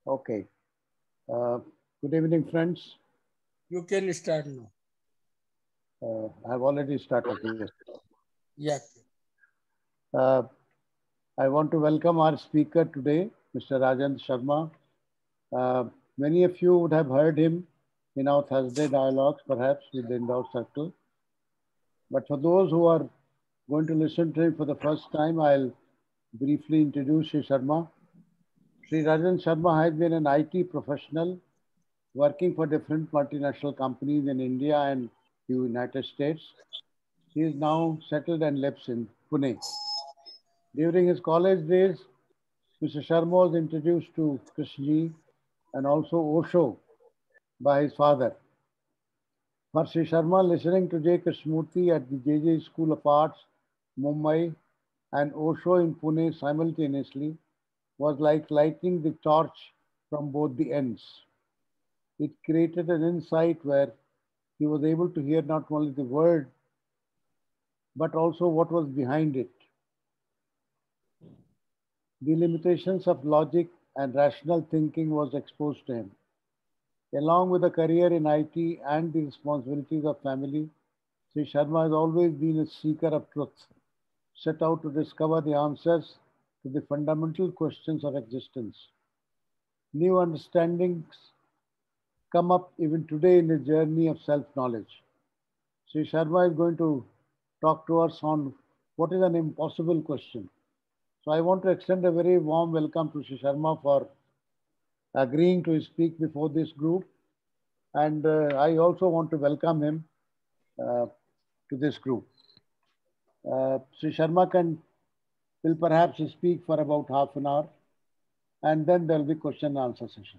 Okay. Good evening, friends. You can start now. I've already started. Yes. Yeah. Uh, I want to welcome our speaker today, Mr. Rajan Sharma. Many of you would have heard him in our Thursday dialogues, perhaps with the Indore Circle. But for those who are going to listen to him for the first time, I'll briefly introduce Sri Sharma. Sri Rajan Sharma has been an IT professional working for different multinational companies in India and the United States. He is now settled and lives in Pune. During his college days, Mr. Sharma was introduced to Krishnaji and also Osho by his father. For Sri Sharma, listening to J. Krishnamurti at the JJ School of Arts, Mumbai, and Osho in Pune simultaneously was like lighting the torch from both the ends. It created an insight where he was able to hear not only the word, but also what was behind it. The limitations of logic and rational thinking was exposed to him. Along with a career in IT and the responsibilities of family, Sri Sharma has always been a seeker of truth, set out to discover the answers to the fundamental questions of existence. New understandings come up even today in the journey of self-knowledge. Sri Sharma is going to talk to us on what is an impossible question. So I want to extend a very warm welcome to Sri Sharma for agreeing to speak before this group. And I also want to welcome him to this group. Sri Sharma will perhaps speak for about half an hour, and then there will be question and answer session.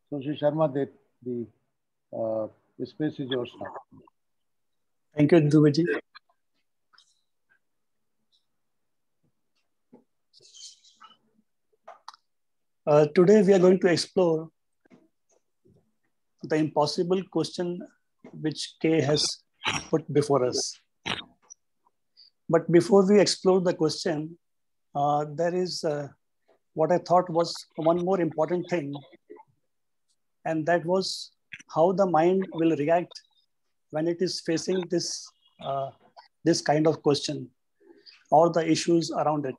So Sri Sharma, the space is yours now. Thank you, Dhruvaji. Today we are going to explore the impossible question which K has put before us. But before we explore the question, there is what I thought was one more important thing, and that was how the mind will react when it is facing this kind of question or the issues around it.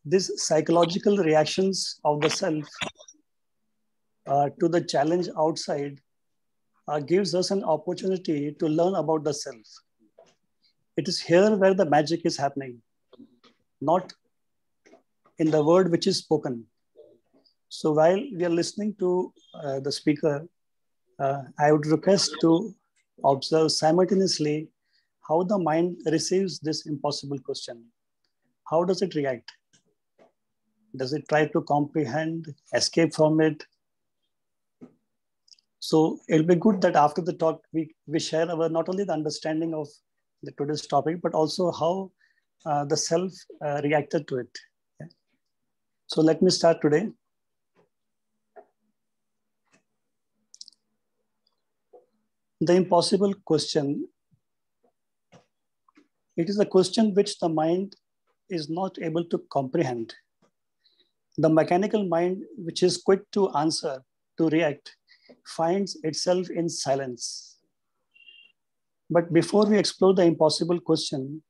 These psychological reactions of the self to the challenge outside gives us an opportunity to learn about the self. It is here where the magic is happening, not in the word which is spoken. So while we are listening to the speaker, I would request to observe simultaneously how the mind receives this impossible question. How does it react? Does it try to comprehend, escape from it? So it'll be good that after the talk, we share our not only the understanding of the today's topic, but also how the self reacted to it. Yeah. So let me start today. The impossible question. It is a question which the mind is not able to comprehend. The mechanical mind, which is quick to answer, to react, finds itself in silence. But before we explore the impossible question,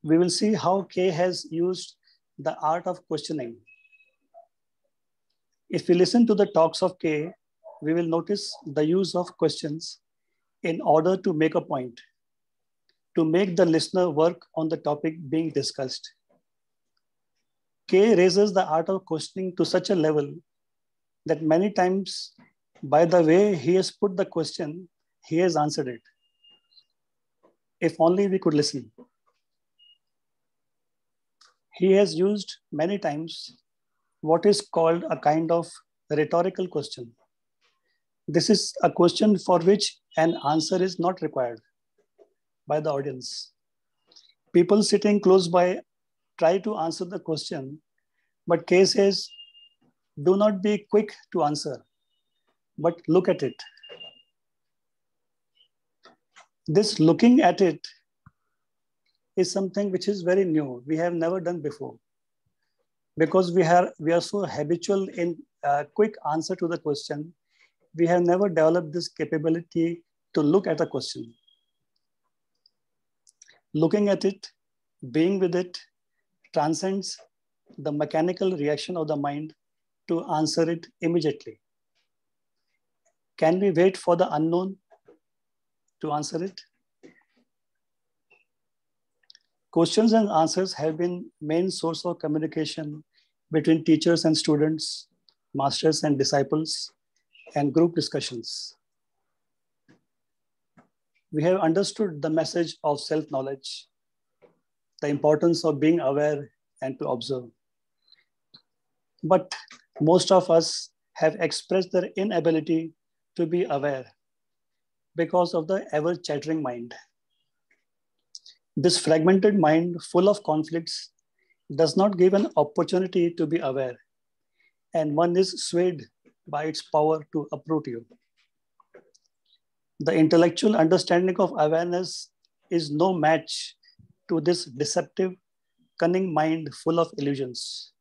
we will see how K has used the art of questioning. If we listen to the talks of K, we will notice the use of questions in order to make a point, to make the listener work on the topic being discussed. K raises the art of questioning to such a level that many times, by the way he has put the question, he has answered it. If only we could listen. He has used many times what is called a kind of rhetorical question. This is a question for which an answer is not required by the audience. People sitting close by try to answer the question, but K says, do not be quick to answer, but look at it. This looking at it is something which is very new. We have never done before. Because we are so habitual in quick answer to the question, we have never developed this capability to look at a question. Looking at it, being with it, transcends the mechanical reaction of the mind to answer it immediately. Can we wait for the unknown to answer it? Questions and answers have been main source of communication between teachers and students, masters and disciples, and group discussions. We have understood the message of self-knowledge, the importance of being aware and to observe. But most of us have expressed their inability to be aware because of the ever-chattering mind. This fragmented mind, full of conflicts, does not give an opportunity to be aware, and one is swayed by its power to uproot you. The intellectual understanding of awareness is no match to this deceptive, cunning mind full of illusions.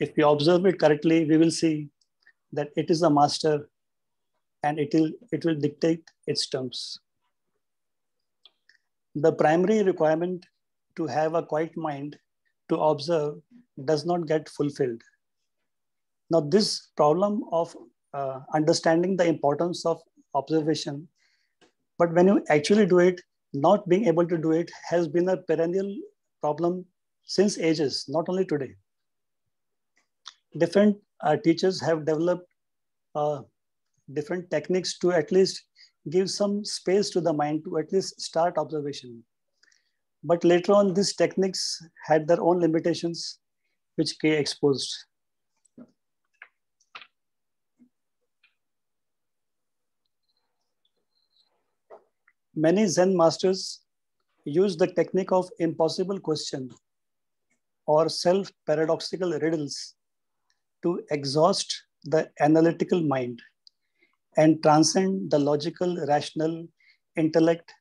If we observe it correctly, we will see that it is a master and it will dictate its terms. The primary requirement to have a quiet mind to observe does not get fulfilled. Now, this problem of understanding the importance of observation, but when you actually do it, not being able to do it has been a perennial problem since ages, not only today. Different teachers have developed different techniques to at least give some space to the mind to at least start observation. But later on, these techniques had their own limitations, which K exposed. Many Zen masters use the technique of impossible question or self-paradoxical riddles to exhaust the analytical mind and transcend the logical, rational intellect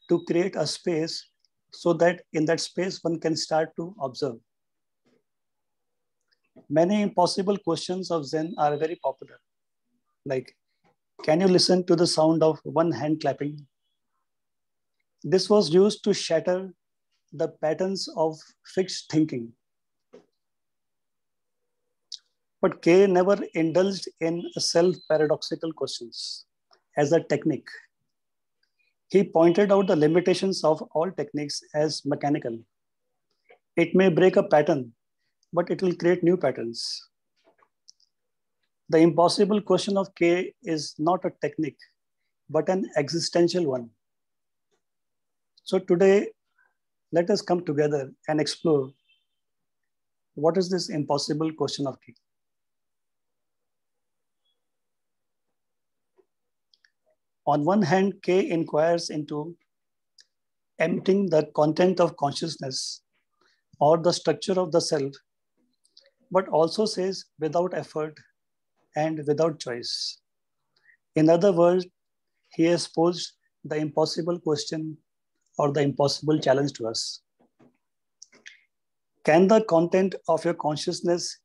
to create a space so that in that space one can start to observe. Many impossible questions of Zen are very popular. Like, can you listen to the sound of one hand clapping? This was used to shatter the patterns of fixed thinking. But K never indulged in self-paradoxical questions as a technique. He pointed out the limitations of all techniques as mechanical. It may break a pattern, but it will create new patterns. The impossible question of K is not a technique, but an existential one. So today, let us come together and explore what is this impossible question of K. On one hand, K inquires into emptying the content of consciousness or the structure of the self, but also says without effort and without choice. In other words, he has posed the impossible question or the impossible challenge to us. Can the content of your consciousness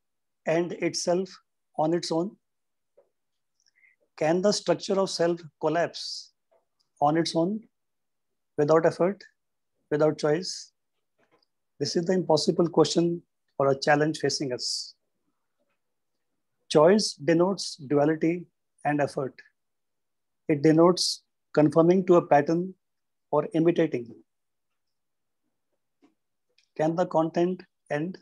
end itself on its own? Can the structure of self collapse on its own without effort, without choice? This is the impossible question or a challenge facing us. Choice denotes duality and effort. It denotes conforming to a pattern or imitating. Can the content end?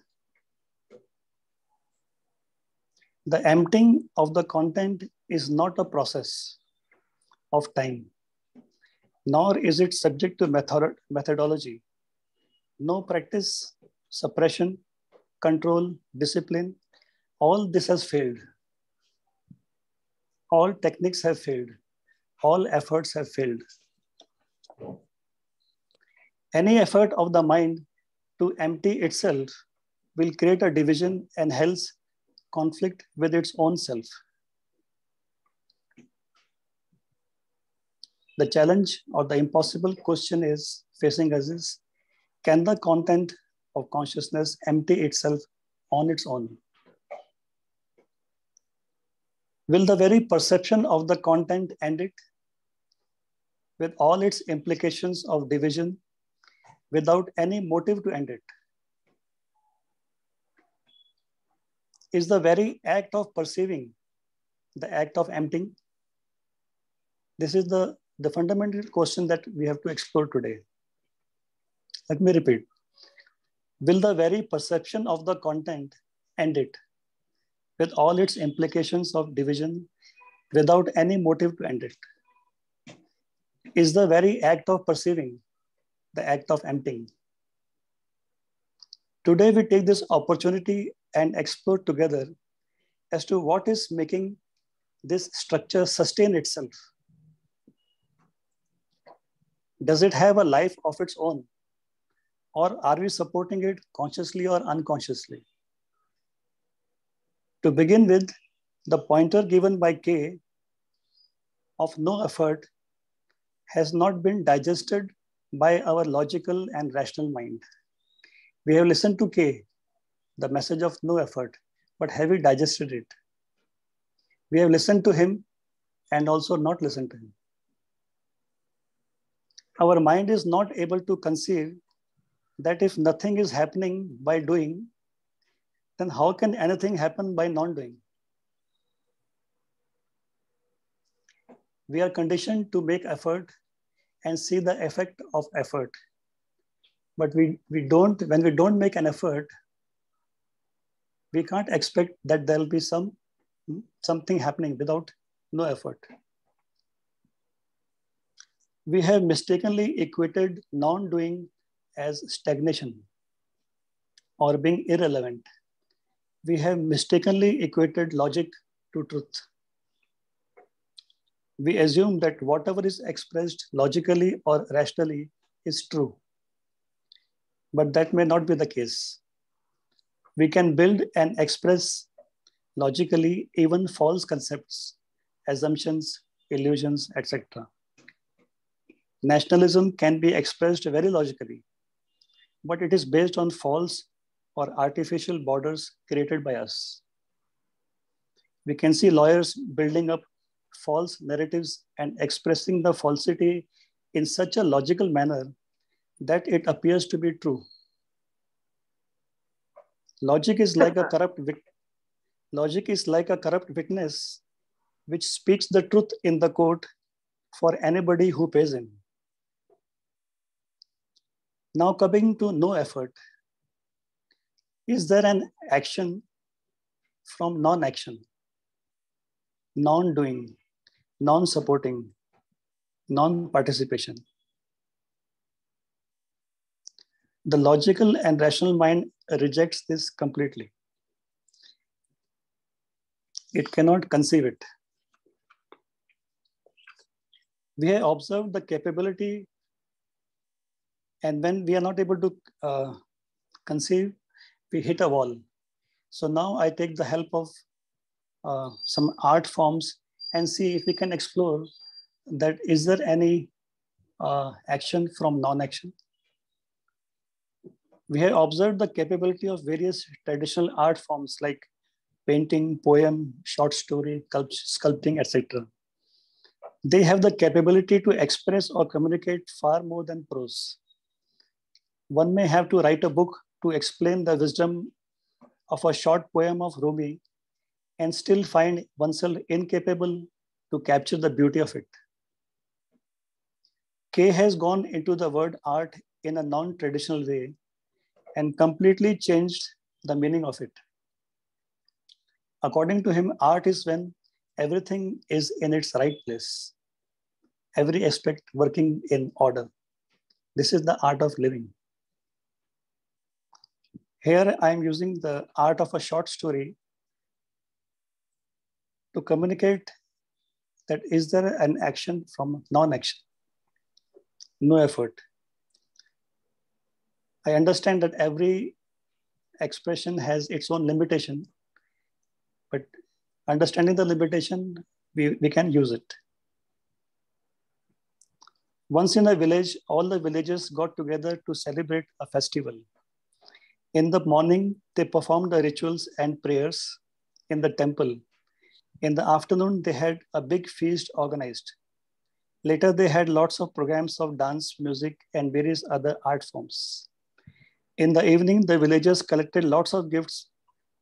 The emptying of the content is not a process of time, nor is it subject to methodology. No practice, suppression, control, discipline, all this has failed. All techniques have failed. All efforts have failed. Any effort of the mind to empty itself will create a division and hence conflict with its own self. The challenge or the impossible question is facing us is, can the content of consciousness empty itself on its own? Will the very perception of the content end it, with all its implications of division, without any motive to end it? Is the very act of perceiving the act of emptying? This is the fundamental question that we have to explore today. Let me repeat. Will the very perception of the content end it, with all its implications of division, without any motive to end it? Is the very act of perceiving the act of emptying? Today, we take this opportunity and explore together as to what is making this structure sustain itself. Does it have a life of its own? Or are we supporting it consciously or unconsciously? To begin with, the pointer given by K of no effort has not been digested by our logical and rational mind. We have listened to K, the message of no effort, but have we digested it? We have listened to him and also not listened to him. Our mind is not able to conceive that if nothing is happening by doing, then how can anything happen by non-doing? We are conditioned to make effort and see the effect of effort. But when we don't make an effort, we can't expect that there'll be something happening without no effort. We have mistakenly equated non-doing as stagnation or being irrelevant. We have mistakenly equated logic to truth. We assume that whatever is expressed logically or rationally is true. But that may not be the case. We can build and express logically even false concepts, assumptions, illusions, etc. Nationalism can be expressed very logically, but it is based on false or artificial borders created by us. We can see lawyers building up false narratives and expressing the falsity in such a logical manner that it appears to be true. Logic is like a corrupt witness which speaks the truth in the court for anybody who pays him. Now coming to no effort, is there an action from non-action, non-doing, non-supporting, non-participation? The logical and rational mind rejects this completely. It cannot conceive it. We have observed the capability, and when we are not able to conceive, we hit a wall. So now I take the help of some art forms and see if we can explore that is there any action from non-action. We have observed the capability of various traditional art forms like painting, poem, short story, sculpting, etc. They have the capability to express or communicate far more than prose. One may have to write a book to explain the wisdom of a short poem of Rumi and still find oneself incapable to capture the beauty of it. K has gone into the word art in a non-traditional way and completely changed the meaning of it. According to him, art is when everything is in its right place, every aspect working in order. This is the art of living. Here I am using the art of a short story to communicate that is there an action from non-action, no effort. I understand that every expression has its own limitation, but understanding the limitation, we can use it. Once in a village, all the villagers got together to celebrate a festival. In the morning, they performed the rituals and prayers in the temple. In the afternoon, they had a big feast organized. Later, they had lots of programs of dance, music, and various other art forms. In the evening, the villagers collected lots of gifts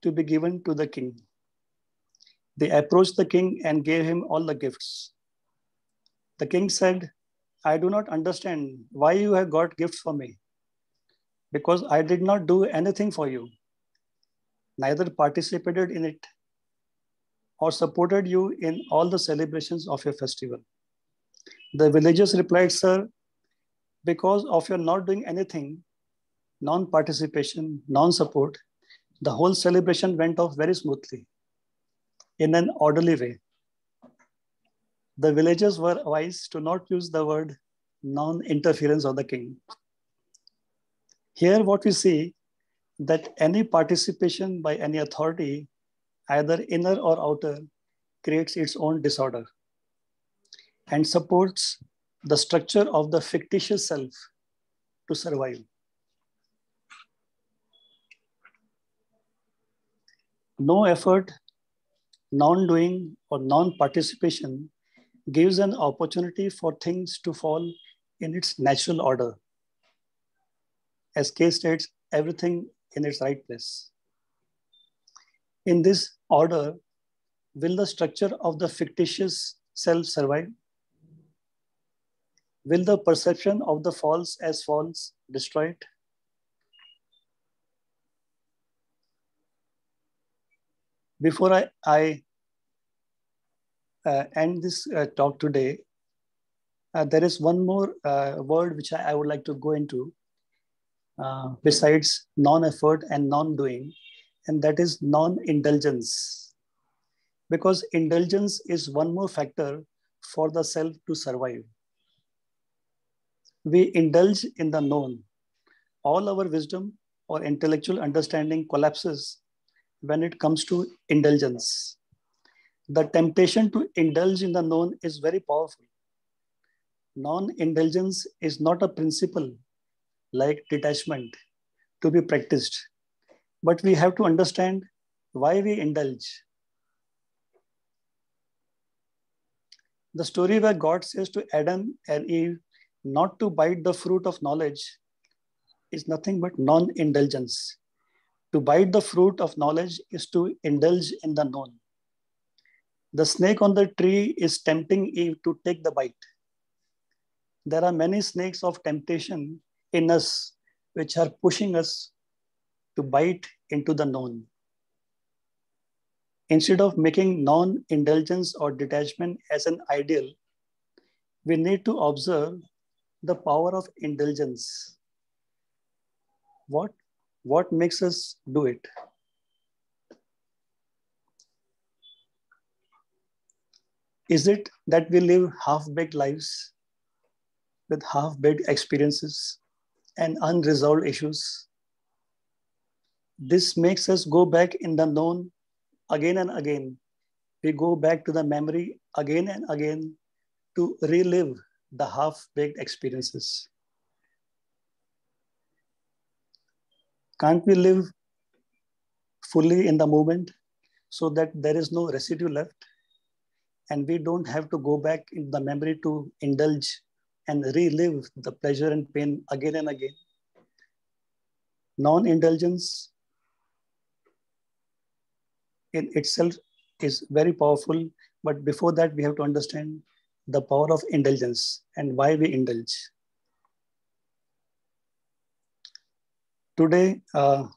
to be given to the king. They approached the king and gave him all the gifts. The king said, I do not understand why you have got gifts for me, because I did not do anything for you, neither participated in it or supported you in all the celebrations of your festival. The villagers replied, Sir, because of your not doing anything, non-participation, non-support, the whole celebration went off very smoothly, in an orderly way. The villagers were wise to not use the word non-interference of the king. Here what we see, that any participation by any authority, either inner or outer, creates its own disorder and supports the structure of the fictitious self to survive. No effort, non-doing, or non-participation gives an opportunity for things to fall in its natural order. As K states, everything in its right place. In this order, will the structure of the fictitious self survive? Will the perception of the false as false destroy it? Before I end this talk today, there is one more word which I would like to go into besides non-effort and non-doing, and that is non-indulgence. Because indulgence is one more factor for the self to survive. We indulge in the known. All our wisdom or intellectual understanding collapses when it comes to indulgence. The temptation to indulge in the known is very powerful. Non-indulgence is not a principle like detachment to be practiced, but we have to understand why we indulge. The story where God says to Adam and Eve not to bite the fruit of knowledge is nothing but non-indulgence. To bite the fruit of knowledge is to indulge in the known. The snake on the tree is tempting Eve to take the bite. There are many snakes of temptation in us which are pushing us to bite into the known. Instead of making non-indulgence or detachment as an ideal, we need to observe the power of indulgence. What makes us do it? Is it that we live half-baked lives with half-baked experiences and unresolved issues? This makes us go back in the known again and again. We go back to the memory again and again to relive the half-baked experiences. Can't we live fully in the moment so that there is no residue left and we don't have to go back in the memory to indulge and relive the pleasure and pain again and again? Non-indulgence in itself is very powerful, but before that we have to understand the power of indulgence and why we indulge. Today, I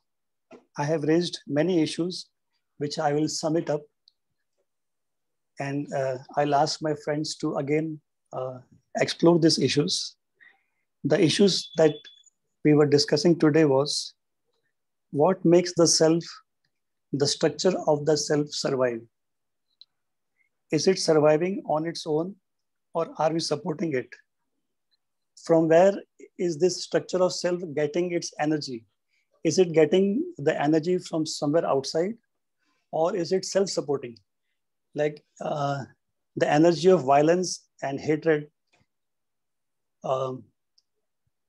have raised many issues which I will sum it up, and I'll ask my friends to again explore these issues. The issues that we were discussing today was what makes the self, the structure of the self survive? Is it surviving on its own or are we supporting it? From where is this structure of self getting its energy? Is it getting the energy from somewhere outside or is it self-supporting? Like the energy of violence and hatred,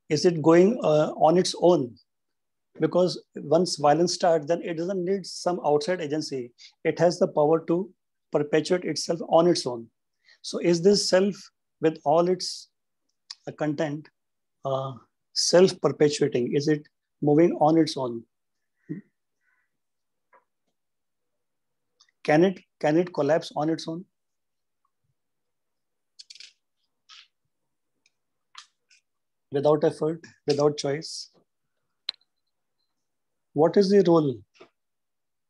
is it going on its own Because once violence starts, then it doesn't need some outside agency. It has the power to perpetuate itself on its own. So is this self with all its content self-perpetuating? Is it moving on its own? Can it collapse on its own? Without effort, without choice? What is the role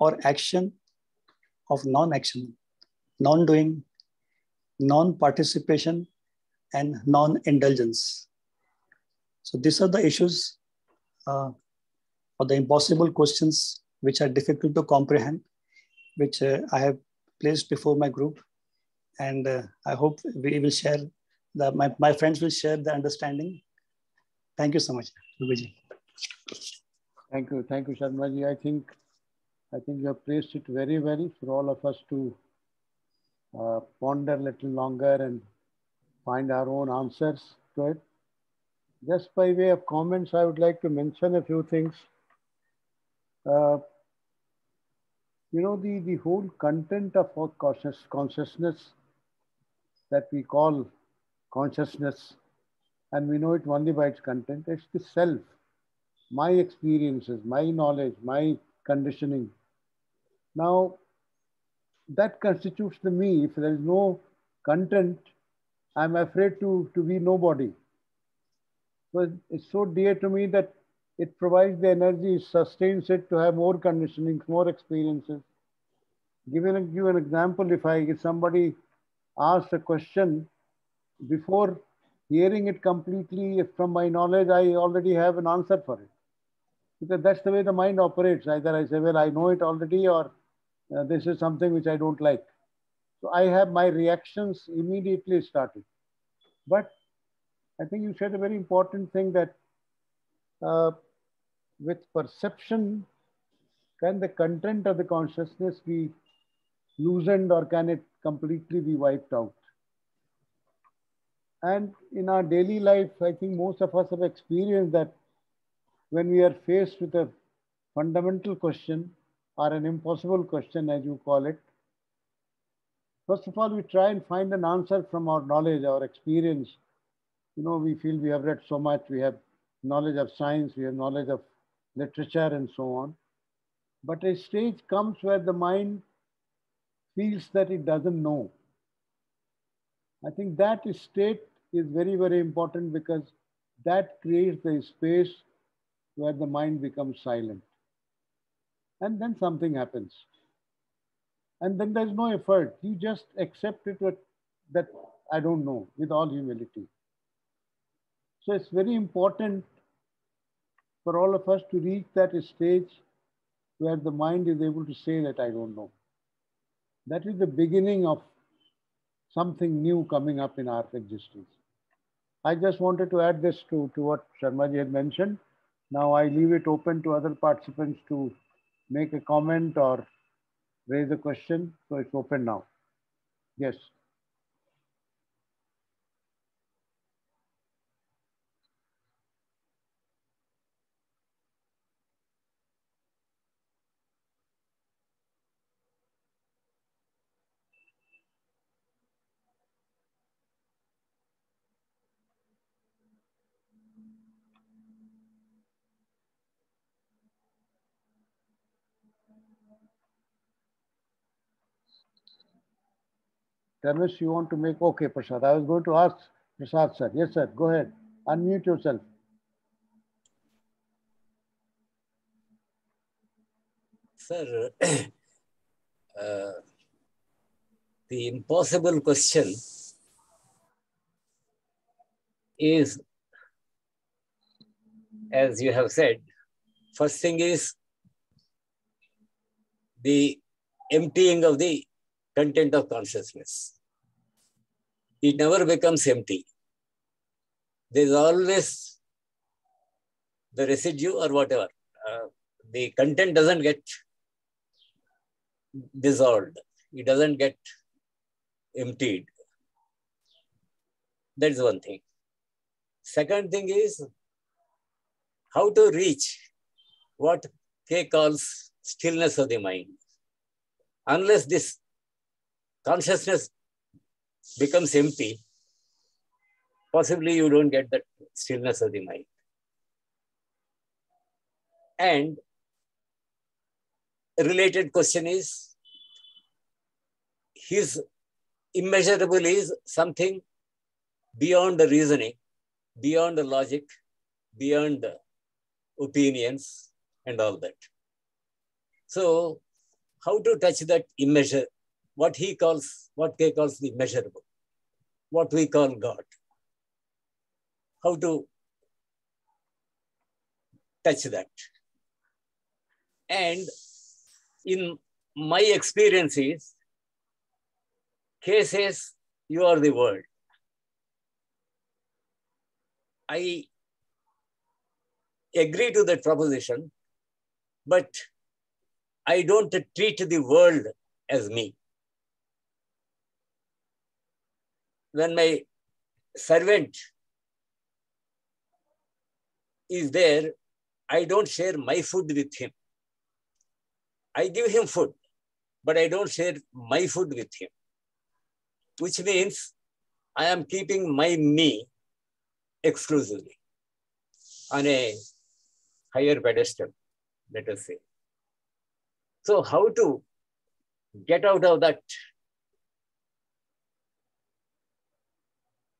or action of non-action, non-doing, non-participation, and non-indulgence? So these are the issues or the impossible questions which are difficult to comprehend, which I have placed before my group. And I hope we will share, my friends will share the understanding. Thank you so much, Rubaji. Thank you, Sharmaji. I think you have placed it very well for all of us to ponder a little longer and find our own answers to it. Just by way of comments, I would like to mention a few things. You know, the whole content of our consciousness that we call consciousness, and we know it only by its content, it's the self, my experiences, my knowledge, my conditioning. Now, that constitutes the me. If there is no content, I'm afraid to be nobody. So it's so dear to me that it provides the energy, sustains it to have more conditioning, more experiences. Give an example. If somebody asks a question, before hearing it completely from my knowledge, I already have an answer for it. Because that's the way the mind operates. Either I say, well, I know it already, or this is something which I don't like. So I have my reactions immediately started. But I think you said a very important thing that with perception, can the content of the consciousness be loosened, or can it completely be wiped out? And in our daily life, I think most of us have experienced that when we are faced with a fundamental question or an impossible question, as you call it, first of all, we try and find an answer from our knowledge, our experience. You know, we feel we have read so much, we have knowledge of science, we have knowledge of literature and so on. But a stage comes where the mind feels that it doesn't know. I think that state is very, very important, because that creates the space where the mind becomes silent. And then something happens. And then there's no effort. You just accept it that I don't know, with all humility. So it's very important for all of us to reach that stage where the mind is able to say that I don't know. That is the beginning of something new coming up in our existence. I just wanted to add this to what Sharmaji had mentioned. Now I leave it open to other participants to make a comment or raise a question. So it's open now. Yes. Ramesh, you want to make? Okay, Prasad. I was going to ask Prasad, sir. Yes, sir. Go ahead. Unmute yourself. Sir, the impossible question is, as you have said, first thing is the emptying of the content of consciousness. It never becomes empty. There is always the residue or whatever. The content doesn't get dissolved. It doesn't get emptied. That's one thing. Second thing is how to reach what K calls stillness of the mind. Unless this consciousness becomes empty, possibly you don't get that stillness of the mind. And a related question is, his immeasurable is something beyond the reasoning, beyond the logic, beyond the opinions and all that. So how to touch that immeasure, what K calls the immeasurable, what we call God? How to touch that? And in my experiences, K says, you are the world. I agree to that proposition, but I don't treat the world as me. When my servant is there, I don't share my food with him. I give him food, but I don't share my food with him, which means I am keeping my me exclusively on a higher pedestal, let us say. So how to get out of that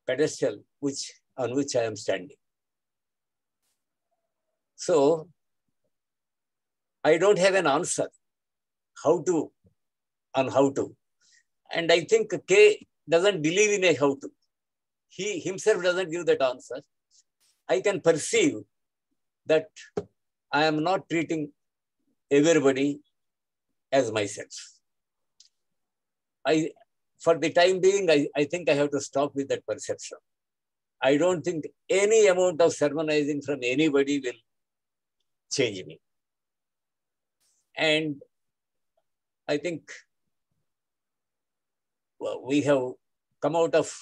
pedestal on which I am standing? So I don't have an answer on how to. And I think K doesn't believe in a how to. He himself doesn't give that answer. I can perceive that I am not treating everybody as myself. For the time being, I think I have to stop with that perception. I don't think any amount of sermonizing from anybody will change me. And I think we have come out of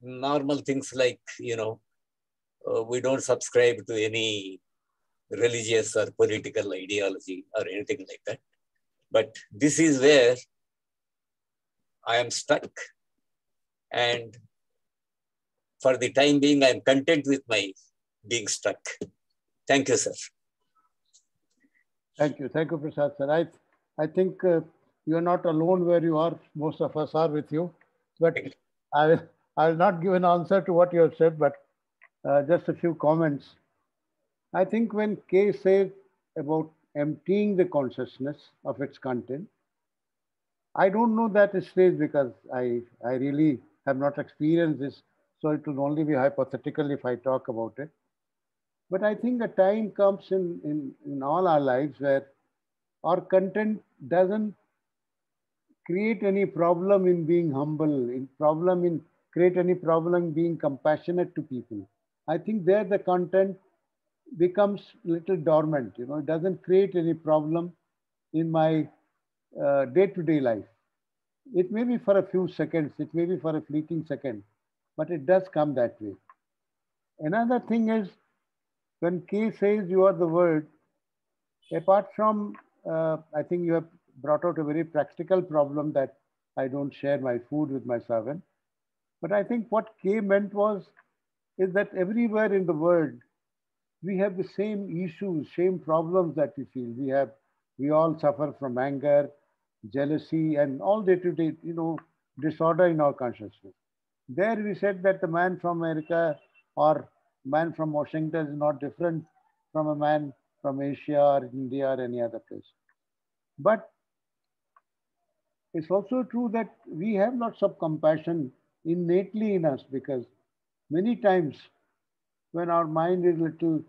normal things like, we don't subscribe to any religious or political ideology or anything like that. But this is where I am stuck. And for the time being, I am content with my being stuck. Thank you, sir. Thank you. Thank you, Prasad sir. I think you are not alone where you are. Most of us are with you. But I will not give an answer to what you have said, but just a few comments. I think when K says about emptying the consciousness of its content, I don't know that stage because I really have not experienced this. So it will only be hypothetical if I talk about it. But I think a time comes in all our lives where our content doesn't create any problem in being humble, create any problem being compassionate to people. I think there the content becomes little dormant. It doesn't create any problem in my day-to-day life. It may be for a few seconds, it may be for a fleeting second, but it does come that way. Another thing is, when K says you are the word, apart from, I think you have brought out a very practical problem that I don't share my food with my servant. But I think what K meant is that everywhere in the world, we have the same issues, same problems that we feel. We all suffer from anger, jealousy, and all day-to-day, disorder in our consciousness. There we said that the man from America or man from Washington is not different from a man from Asia or India or any other place. But it's also true that we have lots of compassion innately in us, because many times when our mind is little,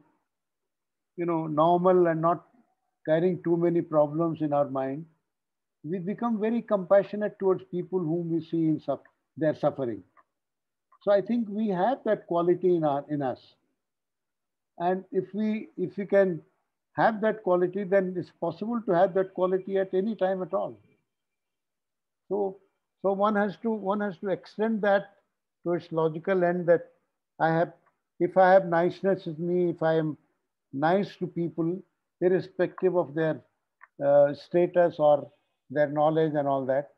normal and not carrying too many problems in our mind, we become very compassionate towards people whom we see in their suffering. So I think we have that quality in us. And if we can have that quality, then it's possible to have that quality at any time at all. So one has to extend that to its logical end, that if I have niceness with me, if I am nice to people, irrespective of their status or their knowledge and all that,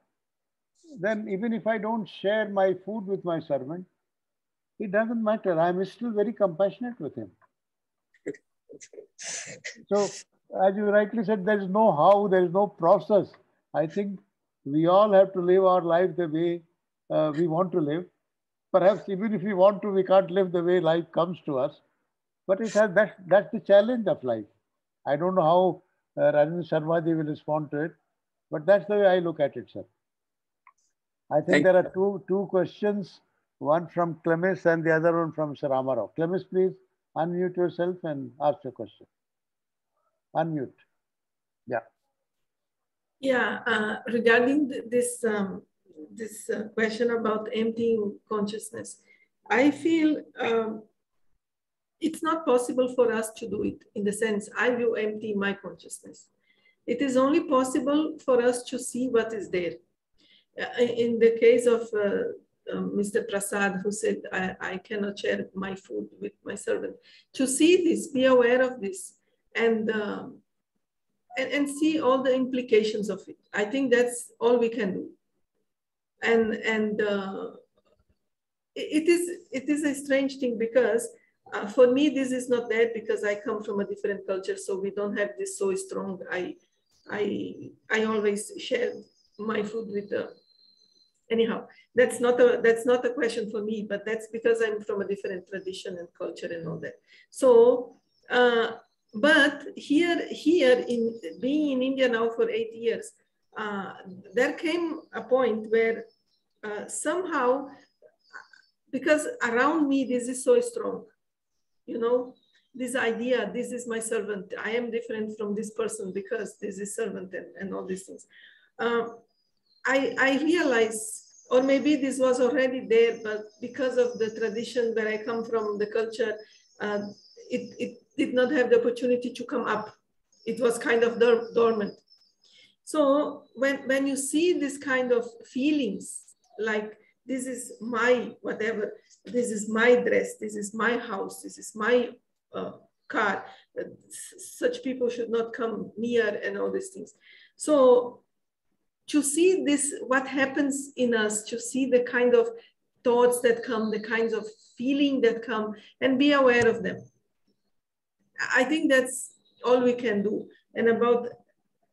then even if I don't share my food with my servant, it doesn't matter. I'm still very compassionate with him. So, as you rightly said, there is no how, there is no process. I think we all have to live our life the way we want to live. Perhaps even if we want to, we can't live the way life comes to us. But it has that's the challenge of life. I don't know how Rajendra Sharma ji will respond to it, but that's the way I look at it, sir. I think there are two questions, one from Clemis and the other one from Sir Ramarao. Clemis, please unmute yourself and ask your question. Unmute. Yeah. Yeah, regarding this question about emptying consciousness, I feel it's not possible for us to do it. In the sense, I will empty my consciousness. It is only possible for us to see what is there. In the case of Mr. Prasad, who said, I cannot share my food with my servant. To see this, be aware of this, and see all the implications of it. I think that's all we can do. And it is a strange thing, because for me, this is not that, because I come from a different culture, so we don't have this so strong. I always share my food with anyhow. That's not a question for me, but that's because I'm from a different tradition and culture and all that. So, but here in being in India now for 8 years, there came a point where somehow, because around me this is so strong, you know, this idea, this is my servant, I am different from this person because this is servant, and all these things. I realize, or maybe this was already there, but because of the tradition where I come from, the culture, it did not have the opportunity to come up. It was kind of dormant. So when you see this kind of feelings, like this is my whatever, this is my dress, this is my house, this is my car, such people should not come near, and all these things. So to see this, what happens in us, to see the kind of thoughts that come, the kinds of feeling that come, and be aware of them. I think that's all we can do. And about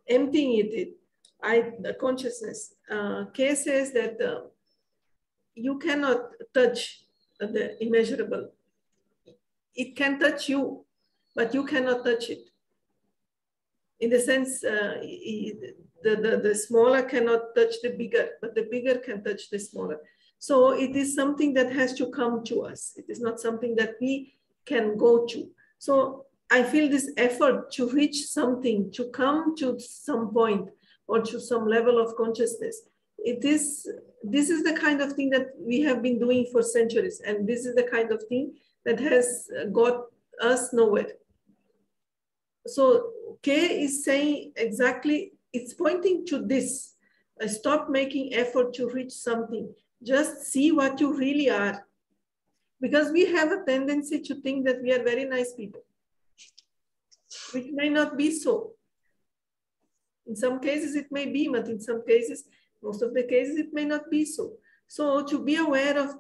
emptying the consciousness, Kay says that you cannot touch the immeasurable. It can touch you, but you cannot touch it. In the sense, the smaller cannot touch the bigger, but the bigger can touch the smaller. So it is something that has to come to us. It is not something that we can go to. So I feel this effort to reach something, to come to some point or to some level of consciousness. This is the kind of thing that we have been doing for centuries. And this is the kind of thing that has got us nowhere. So Kay is saying exactly, it's pointing to this. Stop making effort to reach something. Just see what you really are. Because we have a tendency to think that we are very nice people, which may not be so. In some cases it may be, but in some cases, most of the cases, it may not be so. So to be aware of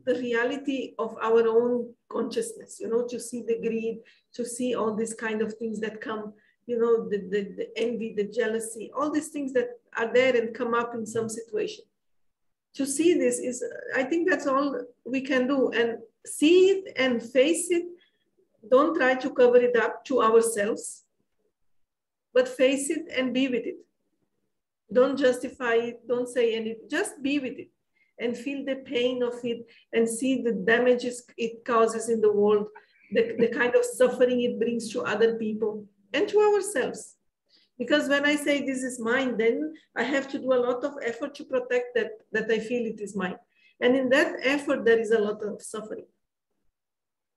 the reality of our own consciousness, you know, to see the greed, to see all these kind of things that come, you know, the envy, the jealousy, all these things that are there and come up in some situation. To see this is, I think that's all we can do, and see it and face it. Don't try to cover it up to ourselves, but face it and be with it. Don't justify it, don't say anything, just be with it and feel the pain of it and see the damages it causes in the world, the kind of suffering it brings to other people and to ourselves. Because when I say this is mine, then I have to do a lot of effort to protect that I feel it is mine. And in that effort, there is a lot of suffering.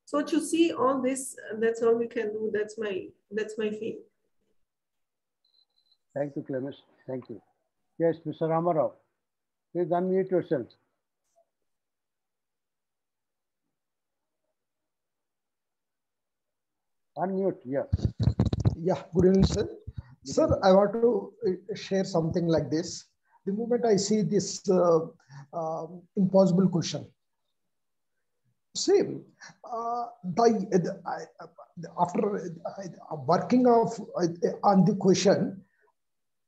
So to see all this, that's all we can do. That's my feeling. Thank you, Clemis. Thank you. Yes, Mr. Ramarao, please unmute yourself. Unmute, yeah. Yeah, good evening, sir. Sir, I want to share something like this. The moment I see this impossible question, see, after working on the question,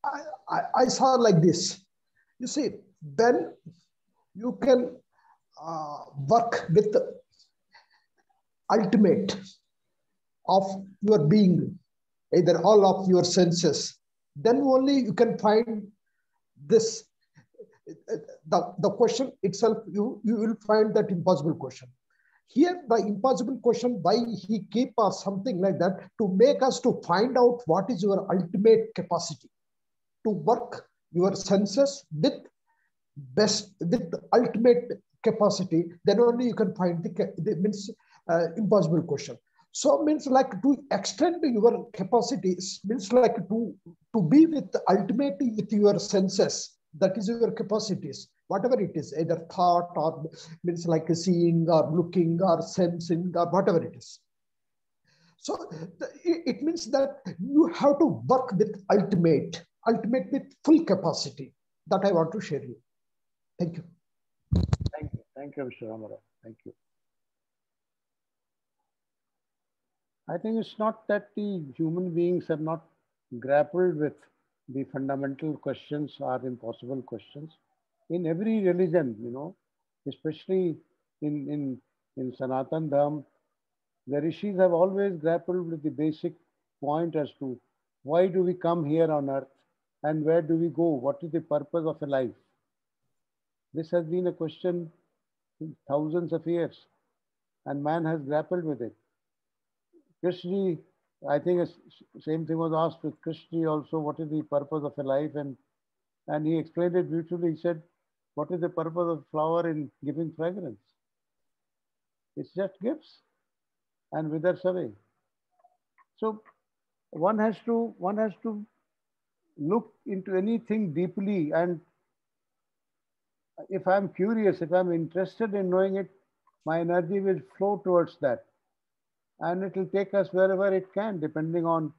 I saw like this. You see, then you can work with the ultimate of your being, either all of your senses, then only you can find this, the question itself, you will find that impossible question. Here, the impossible question, why he keep or something like that, to make us to find out what is your ultimate capacity to work your senses with ultimate capacity, then only you can find the means impossible question. So means like to extend your capacities means like to be with ultimately with your senses. That is your capacities, whatever it is, either thought or means like seeing or looking or sensing or whatever it is. So it means that you have to work with ultimate with full capacity. That I want to share you. Thank you. Thank you, Mr. Ramarao. Thank you. I think it's not that the human beings have not grappled with the fundamental questions or impossible questions. In every religion, you know, especially in Sanatan Dham, the rishis have always grappled with the basic point as to why do we come here on earth and where do we go? What is the purpose of a life? This has been a question in thousands of years, and man has grappled with it. Krishna, I think the same thing was asked with Krishna also, what is the purpose of a life? And he explained it beautifully. He said, what is the purpose of flower in giving fragrance? It just gives and withers away. So one has to look into anything deeply, and if I'm curious, if I'm interested in knowing it, my energy will flow towards that. And it will take us wherever it can, depending on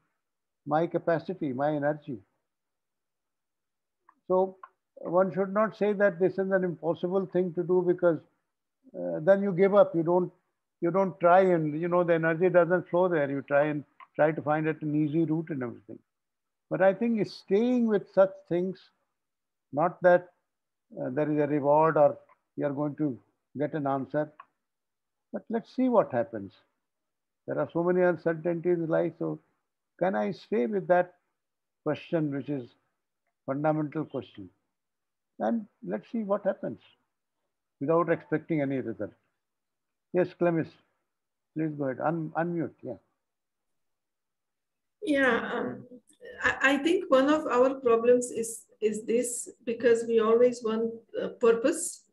my capacity, my energy. So one should not say that this is an impossible thing to do, because then you give up. You don't try, and you know the energy doesn't flow there. You try to find it an easy route and everything. But I think it's staying with such things, not that there is a reward or you are going to get an answer. But let's see what happens. There are so many uncertainties in life. So can I stay with that question, which is fundamental question? And let's see what happens without expecting any result. Yes, Clemis, please go ahead. Unmute, yeah. Yeah, I think one of our problems is this, because we always want purpose.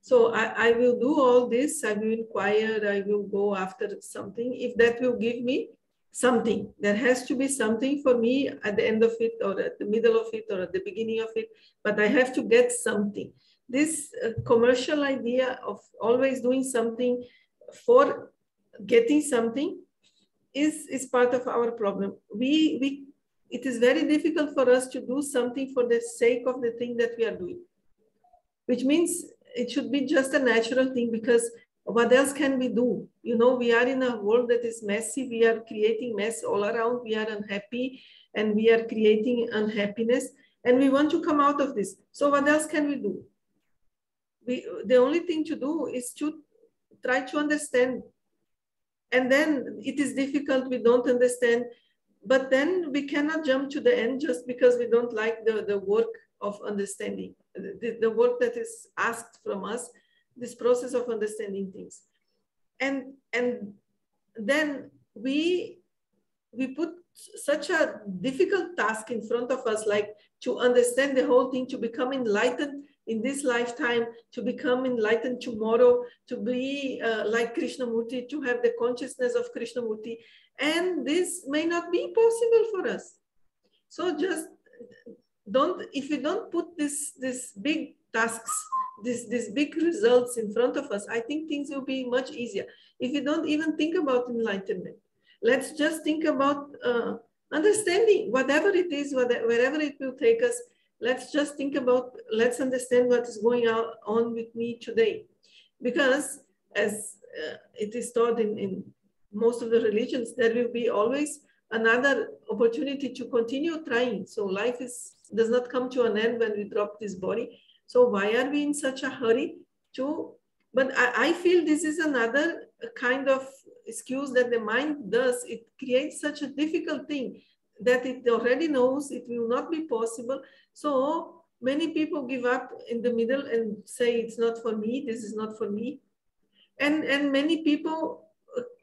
So I will do all this, I will inquire, I will go after something, if that will give me something. There has to be something for me at the end of it, or at the middle of it, or at the beginning of it, but I have to get something. This commercial idea of always doing something for getting something is part of our problem. It is very difficult for us to do something for the sake of the thing that we are doing, which means it should be just a natural thing, because what else can we do? You know, we are in a world that is messy. We are creating mess all around. We are unhappy and we are creating unhappiness, and we want to come out of this. So what else can we do? The only thing to do is to try to understand. And then it is difficult, we don't understand, but then we cannot jump to the end just because we don't like the work of understanding, the work that is asked from us, this process of understanding things. And then we put such a difficult task in front of us, like to understand the whole thing, to become enlightened in this lifetime, to become enlightened tomorrow, to be like Krishnamurti, to have the consciousness of Krishnamurti. And this may not be possible for us. So just if we don't put this big tasks, these big results in front of us, I think things will be much easier. If you don't even think about enlightenment, let's just think about understanding whatever it is, wherever it will take us. Let's just think about, let's understand what is going on with me today. Because as it is taught in most of the religions, there will be always another opportunity to continue trying. So life does not come to an end when we drop this body. So why are we in such a hurry to, but I feel this is another kind of excuse that the mind does. It creates such a difficult thing that it already knows it will not be possible. So many people give up in the middle and say, it's not for me, this is not for me. And many people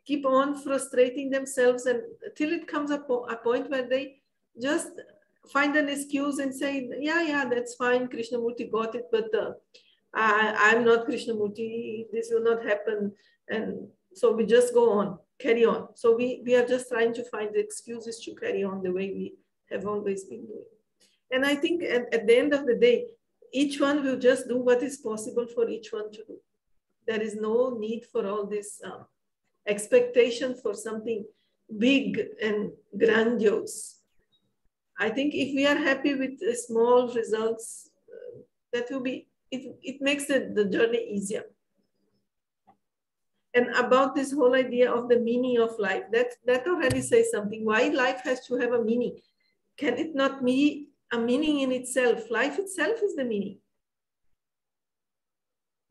keep on frustrating themselves until it comes a point where they just find an excuse and say, yeah, that's fine, Krishnamurti got it, but I'm not Krishnamurti, this will not happen. And so we just go on, carry on. So we are just trying to find the excuses to carry on the way we have always been doing. And I think at the end of the day, each one will just do what is possible for each one to do. There is no need for all this expectation for something big and grandiose. I think if we are happy with small results, that will be, it makes the journey easier. And about this whole idea of the meaning of life, that already says something. Why life has to have a meaning? Can it not be a meaning in itself? Life itself is the meaning.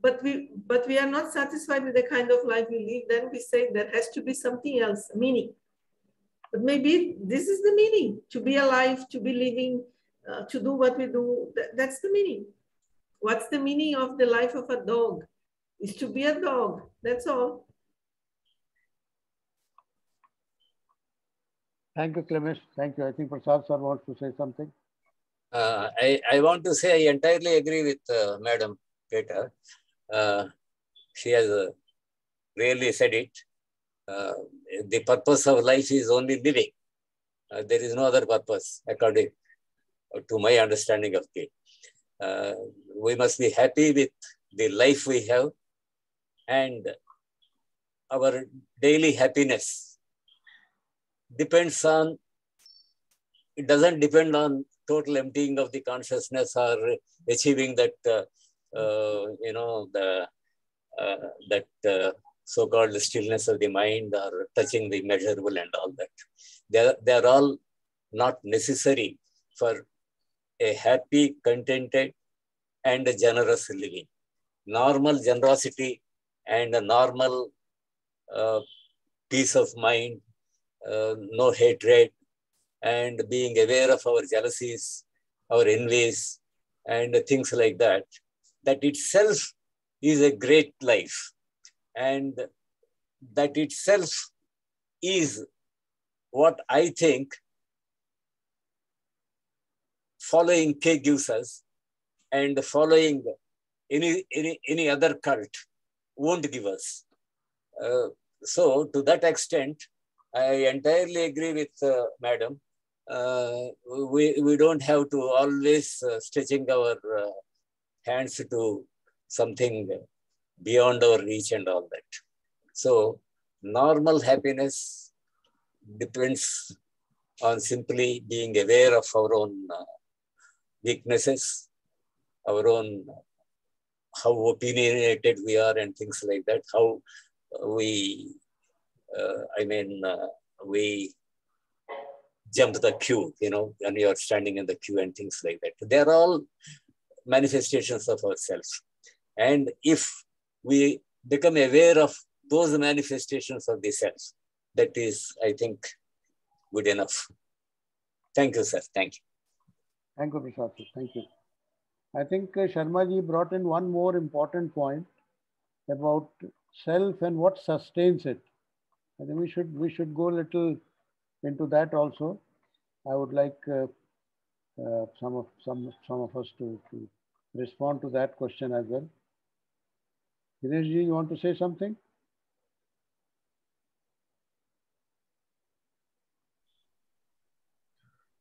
But we are not satisfied with the kind of life we live. Then we say there has to be something else, meaning. But maybe this is the meaning, to be alive, to be living, to do what we do. That's the meaning. What's the meaning of the life of a dog? Is to be a dog, that's all. Thank you, Clemesh. Thank you. I think Prasad sir wants to say something. I want to say I entirely agree with Madam Peter. She has really said it. The purpose of life is only living. There is no other purpose, according to my understanding of it. We must be happy with the life we have, and our daily happiness depends on, it doesn't depend on total emptying of the consciousness or achieving that, so-called stillness of the mind or touching the measurable and all that. They are all not necessary for a happy, contented, and a generous living. Normal generosity and a normal peace of mind, no hatred, and being aware of our jealousies, our envies, and things like that, that itself is a great life. And that itself is what I think following K gives us, and following any other cult won't give us. So to that extent, I entirely agree with Madam. We don't have to always stretching our hands to something beyond our reach and all that. So normal happiness depends on simply being aware of our own weaknesses, our own, how opinionated we are and things like that, how we, we jump the queue, when you are standing in the queue and things like that. They are all manifestations of ourselves. And if we become aware of those manifestations of the self, that is, I think, good enough. Thank you, sir. Thank you. Thank you, Prasad. Thank you. I think Sharma ji brought in one more important point about self and what sustains it. I think we should go a little into that also. I would like some of us to respond to that question as well. Dinesh ji, you want to say something?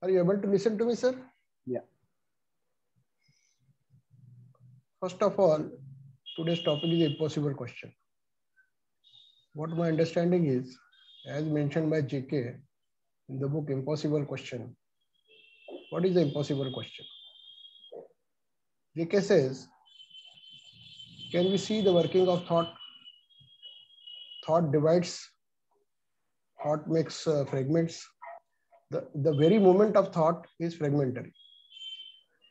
Are you able to listen to me, sir? Yeah. First of all, today's topic is impossible question. What my understanding is, as mentioned by JK in the book Impossible Question. What is the impossible question? JK says, can we see the working of thought? Thought divides, thought makes fragments. The very moment of thought is fragmentary.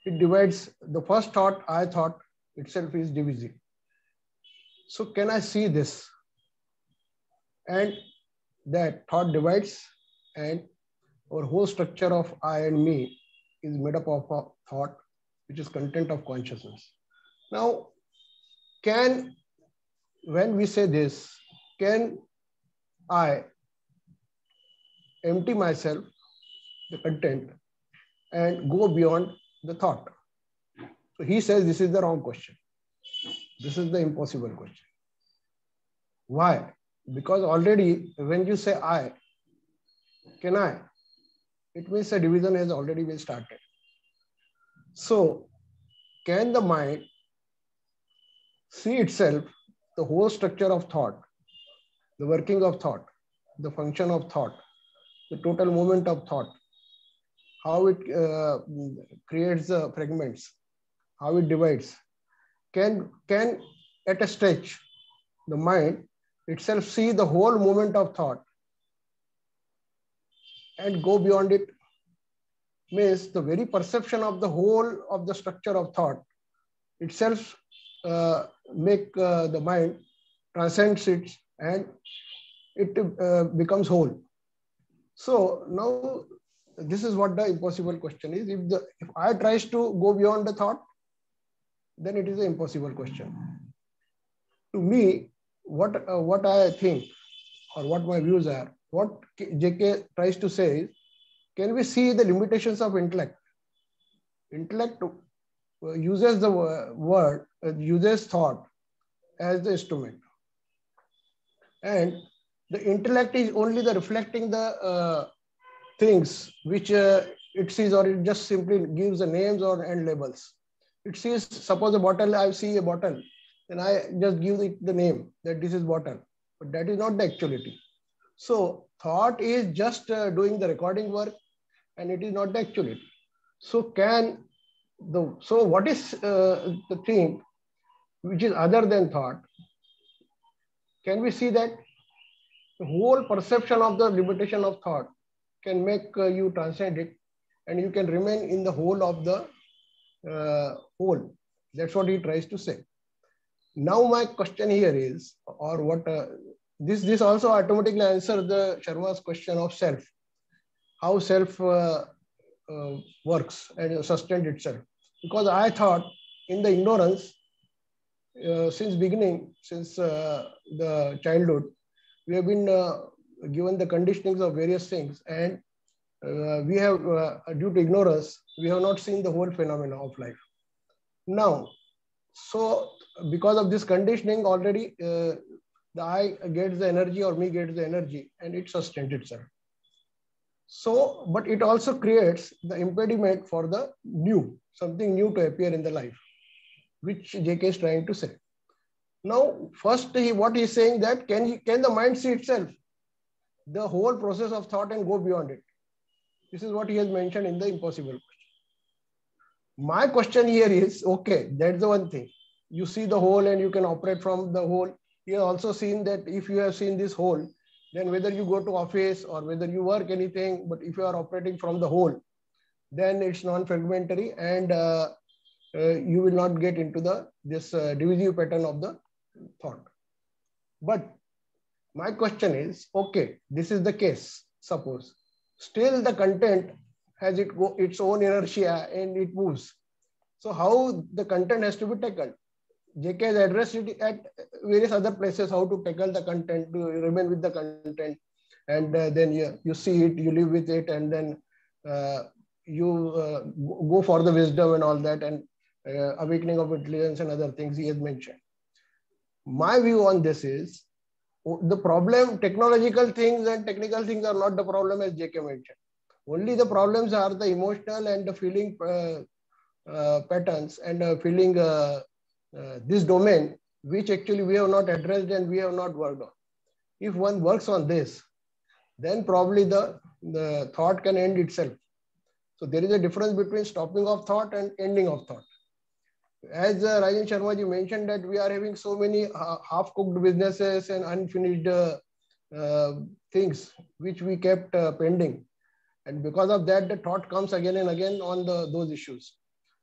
It divides. The first thought, I thought itself is divisible. So can I see this? And that thought divides, and our whole structure of I and me is made up of a thought, which is content of consciousness. Now, when we say this, can I empty myself, the content, and go beyond the thought? So he says this is the wrong question. This is the impossible question. Why? Because already when you say I, can I? It means a division has already been started. So can the mind see itself, the whole structure of thought, the working of thought, the function of thought, the total movement of thought, how it creates the fragments, how it divides? Can at a stretch the mind itself see the whole movement of thought and go beyond it? Means the very perception of the whole of the structure of thought itself make the mind transcends it and it becomes whole. So now this is what the impossible question is. If I tries to go beyond the thought, then it is an impossible question. To me, what I think or what my views are, what JK tries to say is, can we see the limitations of intellect? Intellect uses the word, uses thought as the instrument. And the intellect is only the reflecting the things which it sees, or it just simply gives the names and labels. It sees, suppose a bottle, I see a bottle, then I just give it the name that this is bottle, but that is not the actuality. So thought is just doing the recording work, and it is not the actuality. So what is the thing which is other than thought? Can we see that the whole perception of the limitation of thought can make you transcend it, and you can remain in the whole of the whole? That's what he tries to say. Now my question here is, or what this also automatically answers the Sharma's question of self, how self works and sustains itself. Because I thought in the ignorance, since beginning, since the childhood, we have been given the conditionings of various things, and we have, due to ignorance, we have not seen the whole phenomena of life. Now, so because of this conditioning already, the I gets the energy or me gets the energy, and it sustains itself. So, but it also creates the impediment for the new, something new to appear in the life, which JK is trying to say. Now, first, what he is saying that can the mind see itself, the whole process of thought, and go beyond it? This is what he has mentioned in the impossible question. My question here is, okay, that's the one thing. You see the whole and you can operate from the whole. He has also seen that if you have seen this whole, then whether you go to office or whether you work anything, but if you are operating from the whole, then it's non-fragmentary, and you will not get into this divisive pattern of the thought. But my question is, okay, this is the case, suppose. Still the content has its own inertia and it moves. So how the content has to be tackled? JK has addressed it at various other places, how to tackle the content, to remain with the content, and then you see it, you live with it, and then you go for the wisdom and all that, and awakening of intelligence and other things he has mentioned. My view on this is, the problem, technological things and technical things are not the problem, as JK mentioned. Only the problems are the emotional and the feeling patterns and feeling this domain, which actually we have not addressed and we have not worked on. If one works on this, then probably the thought can end itself. So there is a difference between stopping of thought and ending of thought. As Rajan Sharma ji mentioned that we are having so many half-cooked businesses and unfinished things which we kept pending. And because of that, the thought comes again and again on those issues.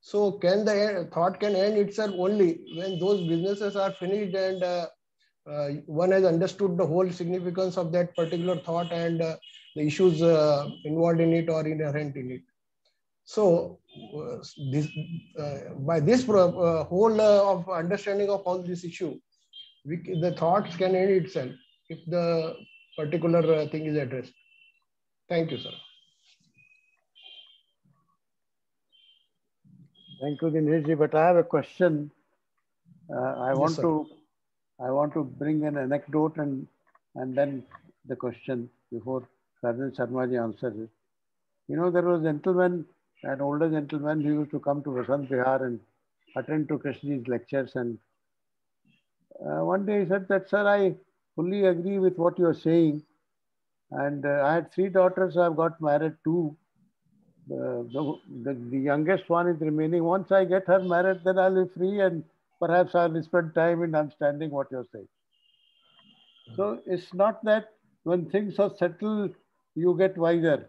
So can the thought can end itself only when those businesses are finished and one has understood the whole significance of that particular thought and the issues involved in it or inherent in it. So by this whole of understanding of all this issue, the thoughts can end itself if the particular thing is addressed. Thank you, sir. Thank you, Dinesh ji. But I have a question. I want to bring an anecdote and then the question before Rajan Sharma ji answers it. You know, there was a gentleman, an older gentleman, who used to come to Vasant Vihar and attend to Krishnaji's lectures. And one day he said that, sir, I fully agree with what you are saying. And I had 3 daughters, so I've got married too. The youngest one is remaining. Once I get her married, then I'll be free and perhaps I'll spend time in understanding what you're saying. So it's not that when things are settled, you get wiser.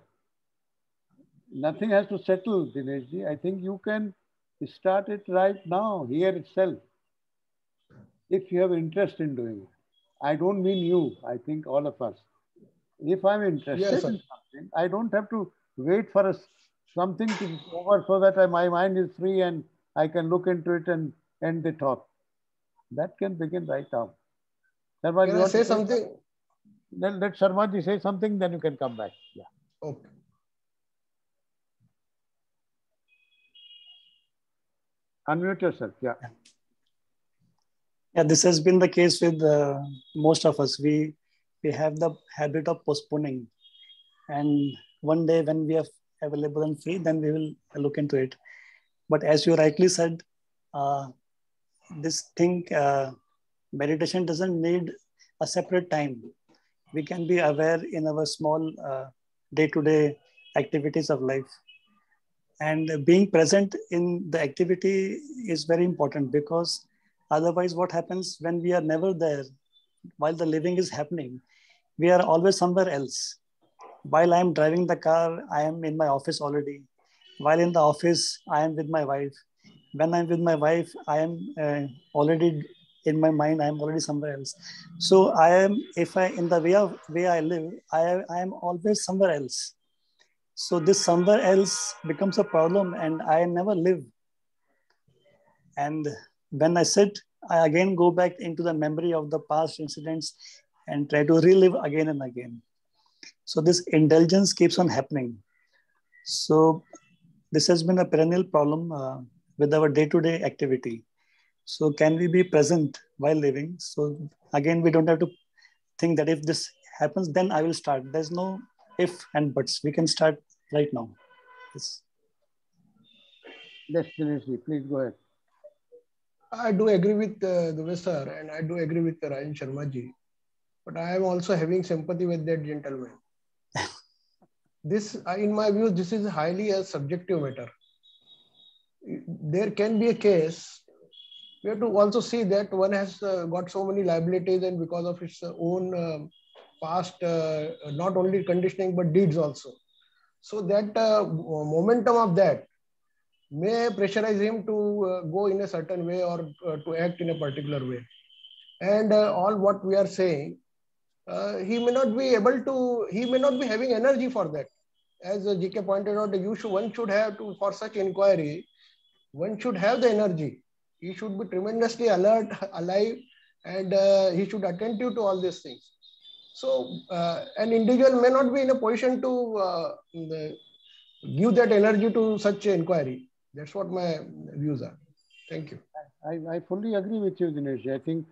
Nothing has to settle, Dinesh ji. I think you can start it right now, here itself, if you have interest in doing it. I don't mean you, I think all of us. If I'm interested in something, I don't have to wait for something to be over so that my mind is free and I can look into it and end the talk. That can begin right now. Sharma, can I say something? Then let Sharma ji say something, then you can come back. Yeah. Okay. Unmute yourself. Yeah. Yeah, this has been the case with most of us. We have the habit of postponing, and one day when we are available and free, then we will look into it. But as you rightly said, this thing, meditation doesn't need a separate time. We can be aware in our small day-to-day activities of life. And being present in the activity is very important, because otherwise what happens when we are never there while the living is happening, we are always somewhere else. While I am driving the car, I am in my office already. While in the office, I am with my wife. When I'm with my wife, I am already in my mind, I am already somewhere else. So in the way I live, I am always somewhere else. So this somewhere else becomes a problem and I never live. And when I sit, I again go back into the memory of the past incidents and try to relive again and again. So this indulgence keeps on happening. So this has been a perennial problem with our day-to-day activity. So can we be present while living? So again, we don't have to think that if this happens, then I will start. There's no if and buts. We can start right now. Yes. Yes, Dinesh, please go ahead. I do agree with Dubey sir, and I do agree with Rajan Sharma ji. But I am also having sympathy with that gentleman. This, in my view, this is highly a subjective matter. There can be a case. We have to also see that one has got so many liabilities, and because of its own past, not only conditioning but deeds also. So that momentum of that may pressurize him to go in a certain way or to act in a particular way. And all what we are saying, he may not be able to, he may not be having energy for that. As GK pointed out, one should have to, for such inquiry, one should have the energy. He should be tremendously alert, alive, and he should attentive to all these things. So an individual may not be in a position to give that energy to such inquiry. That's what my views are. Thank you. I fully agree with you, Dinesh. I think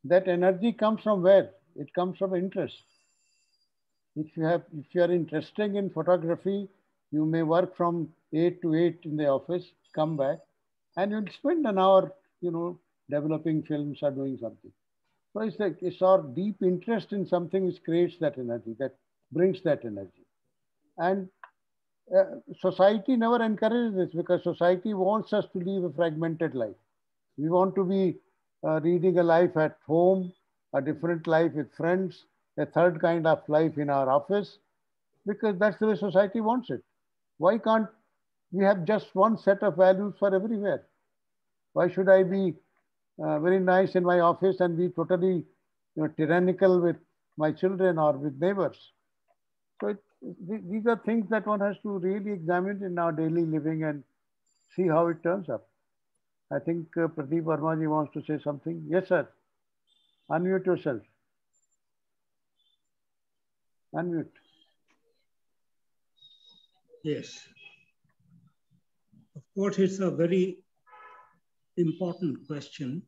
that energy comes from where? It comes from interest. If you are interested in photography, you may work from 8 to 8 in the office, come back, and you'll spend an hour, developing films or doing something. So it's our deep interest in something which creates that energy, that brings that energy. And society never encourages this because society wants us to live a fragmented life. We want to be reading a life at home, a different life with friends, a third kind of life in our office, because that's the way society wants it. Why can't we have just one set of values for everywhere? Why should I be very nice in my office and be totally tyrannical with my children or with neighbors? So these are things that one has to really examine in our daily living and see how it turns up. I think Pradeep Verma ji wants to say something. Yes, sir. Unmute yourself. Unmute. Yes. Of course, it's a very important question.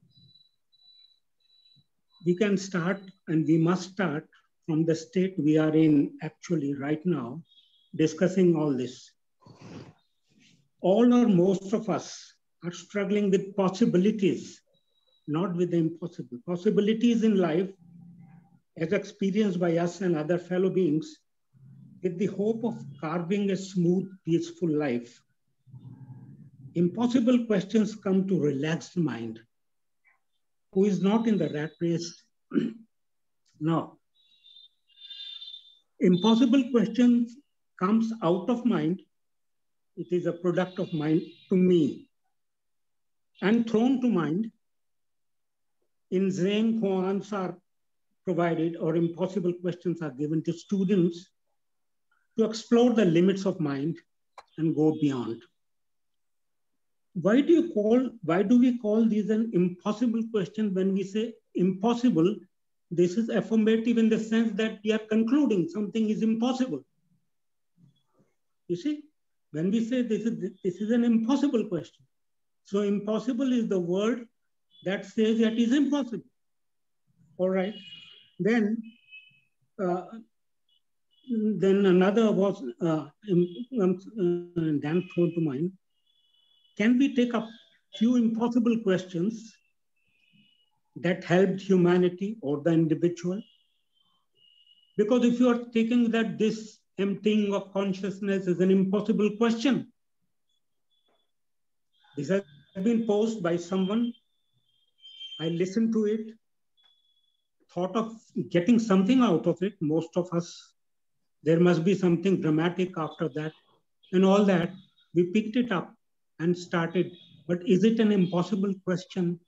We can start and we must start from the state we are in actually right now, discussing all this. All or most of us are struggling with possibilities, not with the impossible. Possibilities in life as experienced by us and other fellow beings with the hope of carving a smooth, peaceful life. Impossible questions come to relaxed mind, who is not in the rat race. No. Impossible questions comes out of mind. It is a product of mind to me. And thrown to mind, in Zen koans are provided or impossible questions are given to students to explore the limits of mind and go beyond. Why do we call these an impossible question? When we say impossible, this is affirmative in the sense that we are concluding something is impossible. You see, when we say this is an impossible question. So impossible is the word that says that is impossible. All right. Then another was then thrown to mind. Can we take up few impossible questions that helped humanity or the individual? Because if you are taking that this emptying of consciousness is an impossible question, this has been posed by someone, I listened to it, thought of getting something out of it, most of us, there must be something dramatic after that, and all that, we picked it up and started. But is it an impossible question?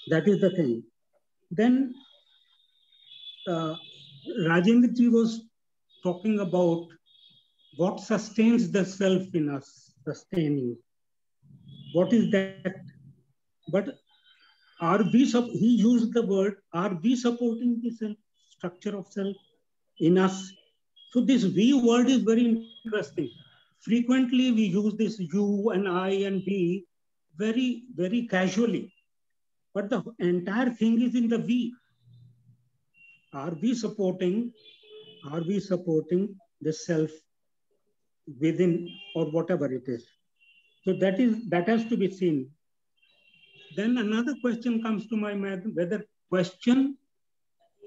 That is the thing. Then Rajendra ji was talking about what sustains the self in us, sustaining. What is that? But are we, he used the word, are we supporting the self, structure of self in us? So this we word is very interesting. Frequently we use this you and I and we very, very casually. But the entire thing is in the we. Are we supporting the self within or whatever it is? So that has to be seen. Then another question comes to my mind, whether question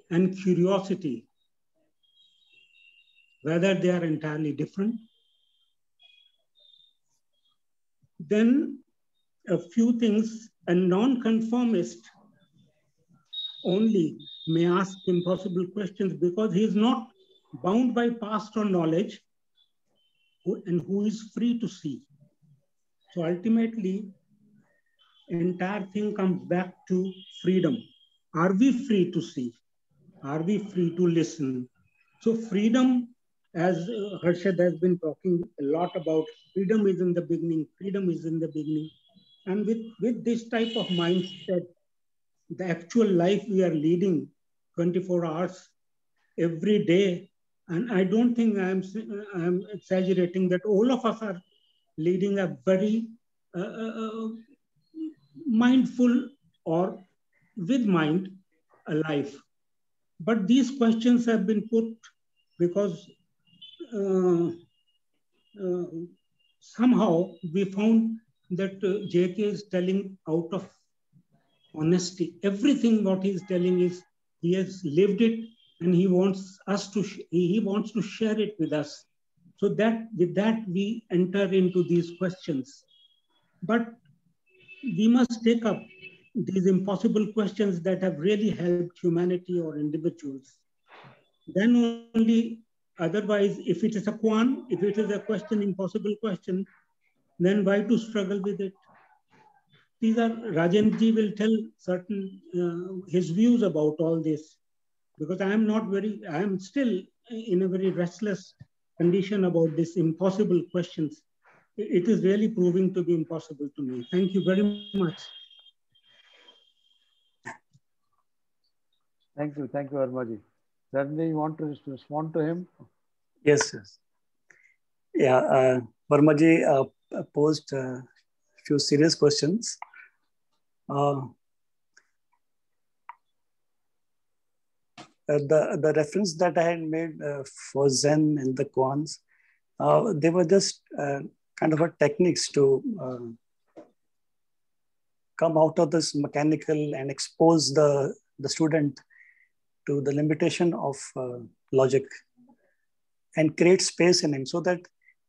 and curiosity, whether they are entirely different. Then a few things, a non-conformist only may ask impossible questions because he is not bound by past or knowledge and who is free to see. So ultimately, entire thing comes back to freedom. Are we free to see? Are we free to listen? So freedom, as Harshad has been talking a lot about, freedom is in the beginning, freedom is in the beginning. And with this type of mindset, the actual life we are leading 24 hours every day, and I don't think I'm exaggerating that all of us are leading a very mindful or with mind a life. But these questions have been put because somehow we found that JK is telling out of honesty. Everything what he is telling is he has lived it and he wants us to he wants to share it with us, so that with that we enter into these questions. But we must take up these impossible questions that have really helped humanity or individuals. Then only, otherwise, if it is if it is a question, impossible question, then why to struggle with it? These are, Rajenji will tell certain his views about all this, because I am still in a very restless condition about this impossible questions. It is really proving to be impossible to me. Thank you very much. Thank you, Vermaji. Certainly, you want to respond to him? Yes. Yeah, Vermaji posed a few serious questions. The reference that I had made for Zen and the koans, they were just kind of a techniques to come out of this mechanical and expose the student to the limitation of logic and create space in him, so that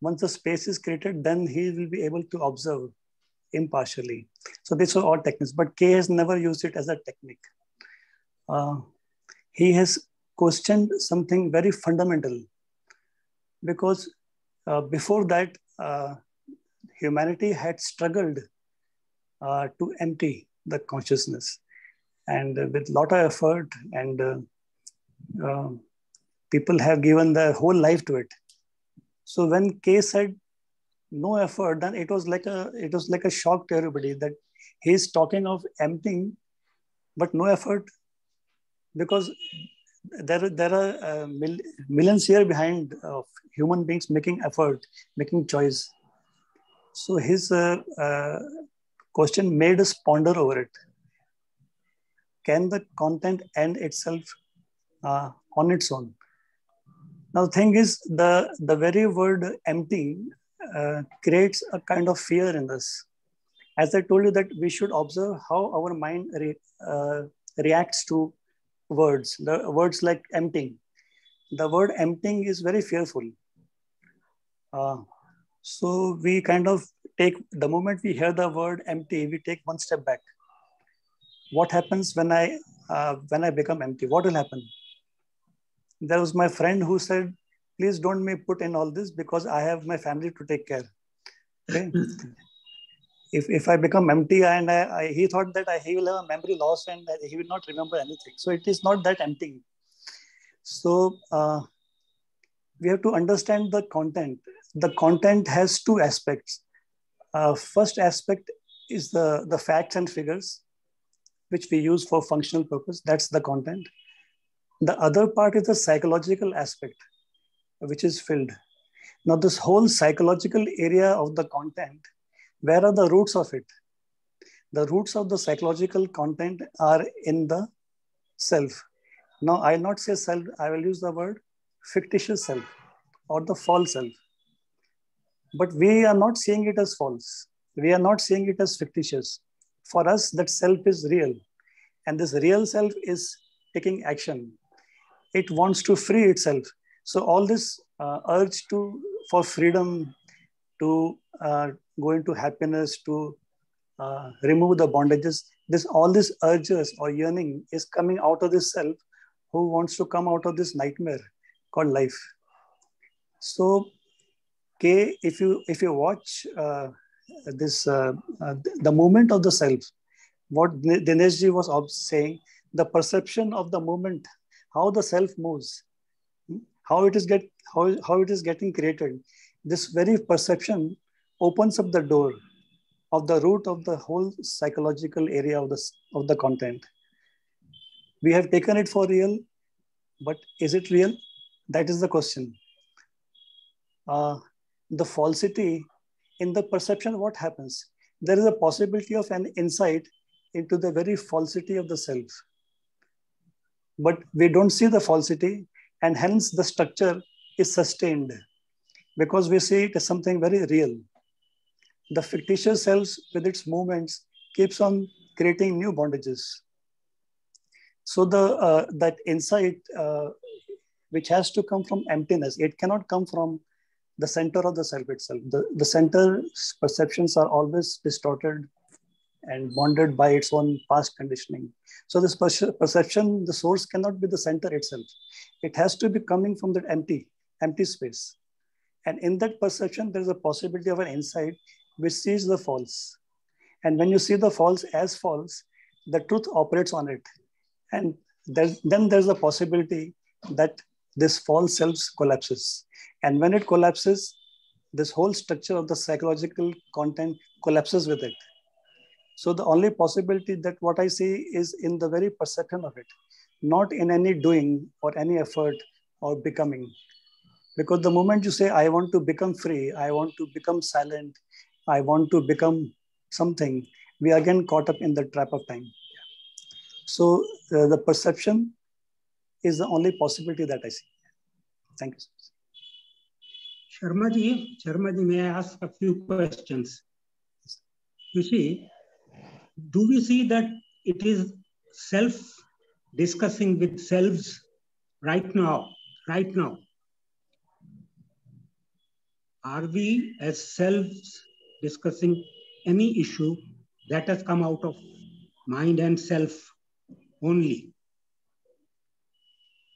once the space is created, then he will be able to observe impartially. So these are all techniques, but K has never used it as a technique. He has questioned something very fundamental, because before that, humanity had struggled to empty the consciousness, and with a lot of effort, and people have given their whole life to it. So when K said no effort, then it was like a shock to everybody that he's talking of emptying, but no effort, because there are millions here behind of human beings making effort, making choice. So his question made us ponder over it. Can the content end itself on its own? Now the thing is, the very word emptying creates a kind of fear in us. As I told you that we should observe how our mind reacts to words, the words like emptying. The word emptying is very fearful. So we kind of take, the moment we hear the word empty, we take one step back. What happens when I become empty? What will happen? There was my friend who said, please don't me put in all this because I have my family to take care. Okay? If I become empty, and he thought that he will have a memory loss and he will not remember anything. So it is not that empty. So we have to understand the content. The content has two aspects. First aspect is the facts and figures, which we use for functional purpose. That's the content. The other part is the psychological aspect, which is filled. Now this whole psychological area of the content, where are the roots of it? The roots of the psychological content are in the self. Now I'll not say self, I will use the word fictitious self or the false self. But we are not seeing it as false. We are not seeing it as fictitious. For us, that self is real. And this real self is taking action. It wants to free itself. So all this urge for freedom, to go into happiness, to remove the bondages, all these urges or yearning is coming out of this self who wants to come out of this nightmare called life. So K, if you watch the movement of the self, what Dineshji was saying, the perception of the movement, how the self moves, how it is getting created. This very perception opens up the door of the root of the whole psychological area of the content. We have taken it for real, but is it real? That is the question. The falsity in the perception, what happens? There is a possibility of an insight into the very falsity of the self. But we don't see the falsity, and hence the structure is sustained because we see it as something very real. The fictitious self with its movements keeps on creating new bondages. So that insight, which has to come from emptiness, it cannot come from the center of the self itself. The center perceptions are always distorted and bonded by its own past conditioning. So this perception, the source cannot be the center itself. It has to be coming from that empty space. And in that perception, there's a possibility of an insight which sees the false. And when you see the false as false, the truth operates on it. And then there's a possibility that this false self collapses. And when it collapses, this whole structure of the psychological content collapses with it. So the only possibility that what I see is in the very perception of it, not in any doing or any effort or becoming. Because the moment you say, I want to become free, I want to become silent, I want to become something, we are again caught up in the trap of time. So the perception is the only possibility that I see. Thank you. Sharma ji, may I ask a few questions? You see, do we see that it is self discussing with selves right now? Are we as selves discussing any issue that has come out of mind and self only?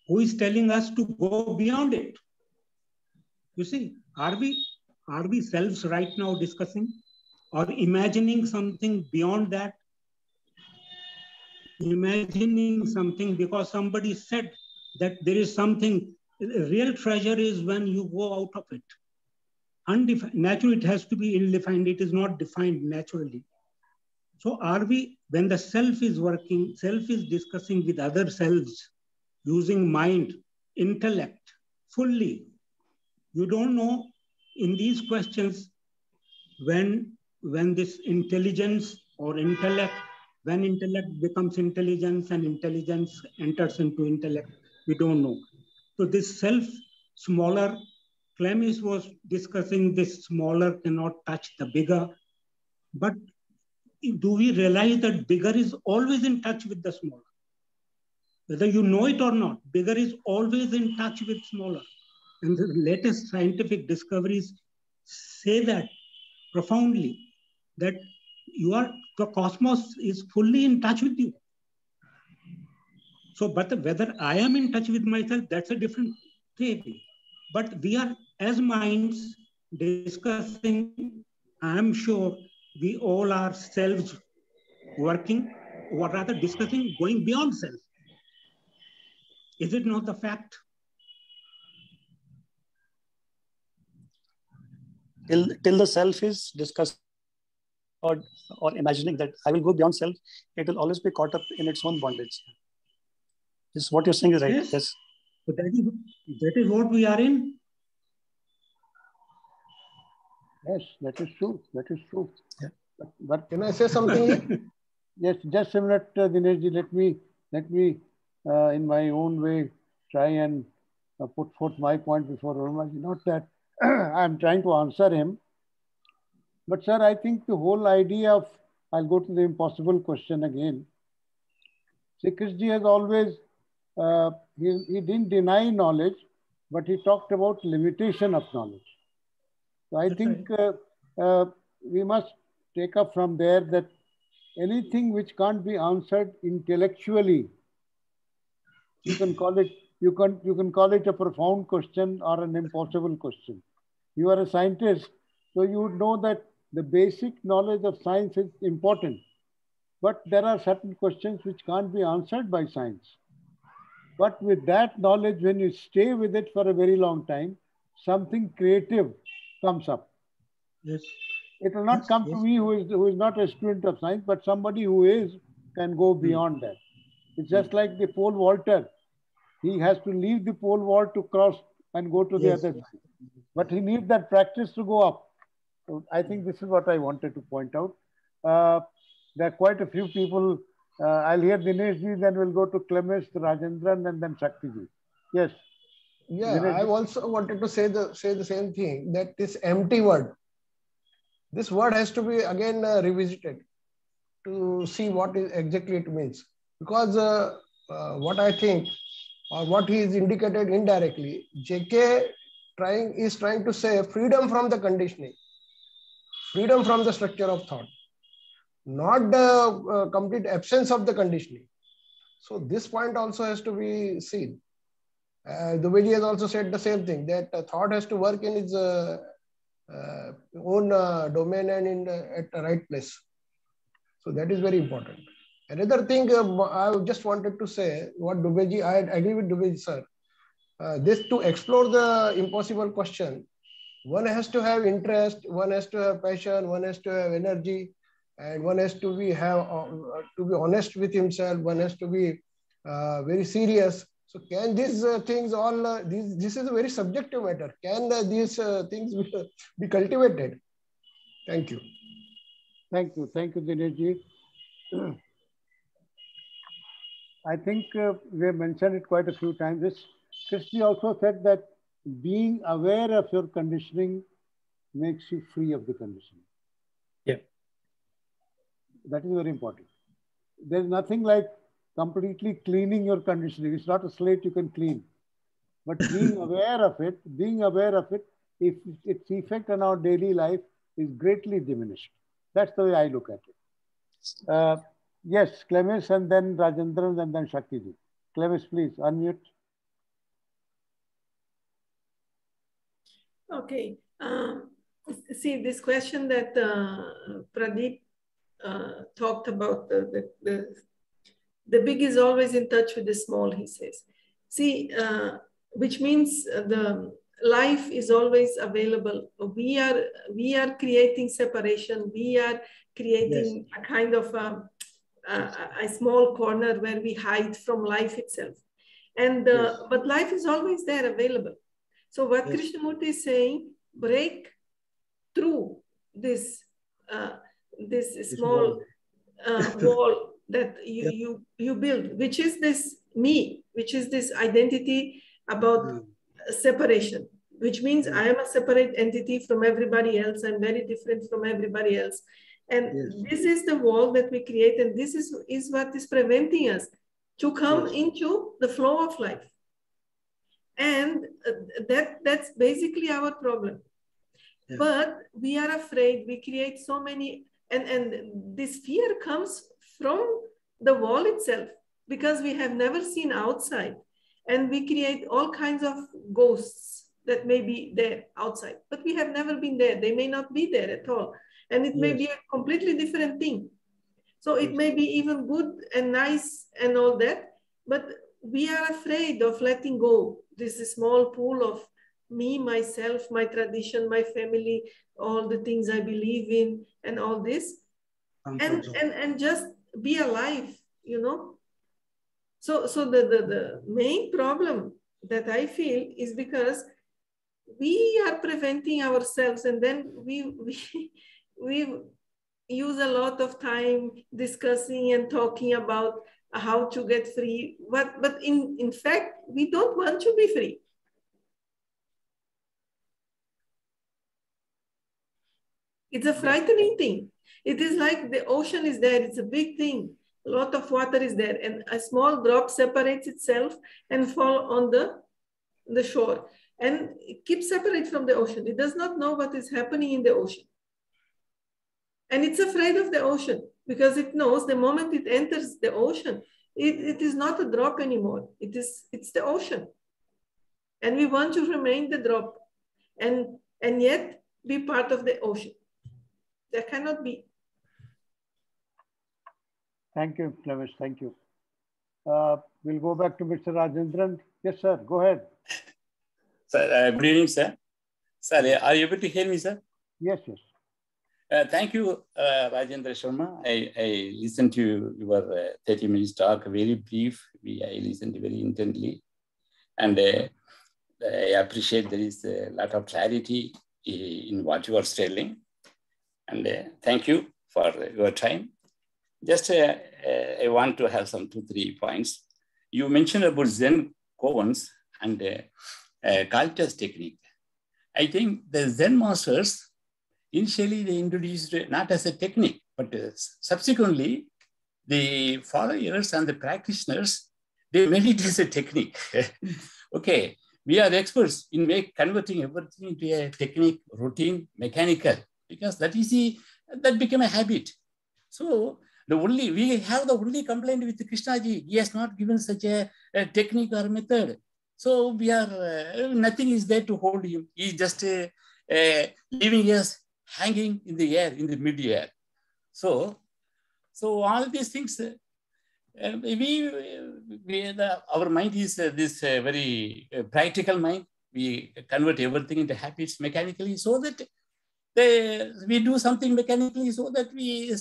Who is telling us to go beyond it? You see, are we selves right now discussing or imagining something beyond that? Imagining something because somebody said that there is something, real treasure is when you go out of it. Undefined, naturally it has to be ill-defined, it is not defined naturally. So are we, when the self is working, self is discussing with other selves, using mind, intellect, fully. You don't know in these questions when this intelligence or intellect, when intellect becomes intelligence and intelligence enters into intellect, we don't know. So this self, smaller, Clemens was discussing this smaller cannot touch the bigger, but do we realize that bigger is always in touch with the smaller? Whether you know it or not, bigger is always in touch with smaller. And the latest scientific discoveries say that profoundly, that the cosmos is fully in touch with you. So, but whether I am in touch with myself, that's a different thing. But we are, as minds, discussing, I'm sure we all are selves working, or rather discussing going beyond self. Is it not the fact? Till the self is discussed or imagining that I will go beyond self, it will always be caught up in its own bondage. Is what you're saying is right? Yes. But that is what we are in. Yes, that is true. That is true. Yeah. But can I say something? Yes, just a minute, Dineshji. Let me, in my own way, try and put forth my point before Vermaji. Not that I'm trying to answer him, but sir, I think the whole idea of, I'll go to the impossible question again. See, Krishji has always, he didn't deny knowledge, but he talked about limitation of knowledge. So I think we must take up from there that anything which can't be answered intellectually, you can call it a profound question or an impossible question. You are a scientist, so you would know that the basic knowledge of science is important, but there are certain questions which can't be answered by science. But with that knowledge, when you stay with it for a very long time, something creative comes up. Yes. It will not come to me who is not a student of science, but somebody who is can go beyond that. It's just like the pole vaulter. He has to leave the pole vault to cross and go to the other side. But he needs that practice to go up. So I think this is what I wanted to point out. There are quite a few people. I'll hear Dineshji, then we'll go to Clemens, Rajendran, and then Shaktiji. Yes. Yeah, Dineshji. I also wanted to say the same thing, that this empty word, this word has to be again revisited to see what exactly it means. Because what I think, or what he is indicated indirectly, JK is trying to say freedom from the conditioning, freedom from the structure of thought, not the complete absence of the conditioning. So this point also has to be seen. Dubeji has also said the same thing, that thought has to work in its own domain and at the right place. So that is very important. Another thing I just wanted to say, what Dubeji, I agree with Dubeji sir. This to explore the impossible question, one has to have interest, one has to have passion, one has to have energy, and one has to be honest with himself. One has to be very serious. So can these things all, this is a very subjective matter. Can these things be cultivated? Thank you. Thank you. Thank you, Dineshji. I think we have mentioned it quite a few times. Christy also said that being aware of your conditioning makes you free of the conditioning. Yeah. That is very important. There's nothing like completely cleaning your conditioning. It's not a slate you can clean. But being aware of it, if its effect on our daily life is greatly diminished. That's the way I look at it. Yes, Clemens and then Rajendran and then Shakti-ji. Clemens, please unmute. Okay. See, this question that Pradeep talked about, the big is always in touch with the small, he says. See, which means the life is always available. We are creating separation. We are creating a kind of a small corner where we hide from life itself. And but life is always there available. So what Krishnamurti is saying, break through this small wall that you build, which is this me, which is this identity about separation, which means I am a separate entity from everybody else. I'm very different from everybody else. And this is the wall that we create, and this is what is preventing us to come into the flow of life. And that's basically our problem. But we are afraid, we create so many, and this fear comes from the wall itself, because we have never seen outside. And we create all kinds of ghosts that may be there outside, but we have never been there. They may not be there at all. And it may be a completely different thing. So it may be even good and nice and all that, but we are afraid of letting go this small pool of me, myself, my tradition, my family, all the things I believe in, and all this, and just be alive, you know. So the main problem that I feel is because we are preventing ourselves, and then we use a lot of time discussing and talking about how to get free. But in fact, we don't want to be free. It's a frightening thing. It is like the ocean is there. It's a big thing. A lot of water is there, and a small drop separates itself and fall on the shore, and it keeps separate from the ocean. It does not know what is happening in the ocean. And it's afraid of the ocean because it knows the moment it enters the ocean, it is not a drop anymore. It's the ocean. And we want to remain the drop and yet be part of the ocean. That cannot be. Thank you, Clemens. Thank you. We'll go back to Mr. Rajendran. Yes, sir. Go ahead. Sir, good evening, sir. Sir, are you able to hear me, sir? Yes, yes. Thank you, Rajendra Sharma. I listened to your 30 minutes talk, very brief. I listened very intently. And I appreciate there is a lot of clarity in what you are telling. And thank you for your time. Just I want to have some 2-3 points. You mentioned about Zen koans and Kalita's technique. I think the Zen masters, initially they introduced it not as a technique, but subsequently the followers and the practitioners, They made it as a technique. Okay, we are experts in converting everything into a technique, routine, mechanical, because that became a habit. So we have the only complaint with Krishnaji. He has not given such a technique or method. So we are nothing is there to hold him. He's just leaving us hanging in the air, in the mid-air. So all these things, our mind is this very practical mind. We convert everything into habits mechanically, so that we do something mechanically, so that we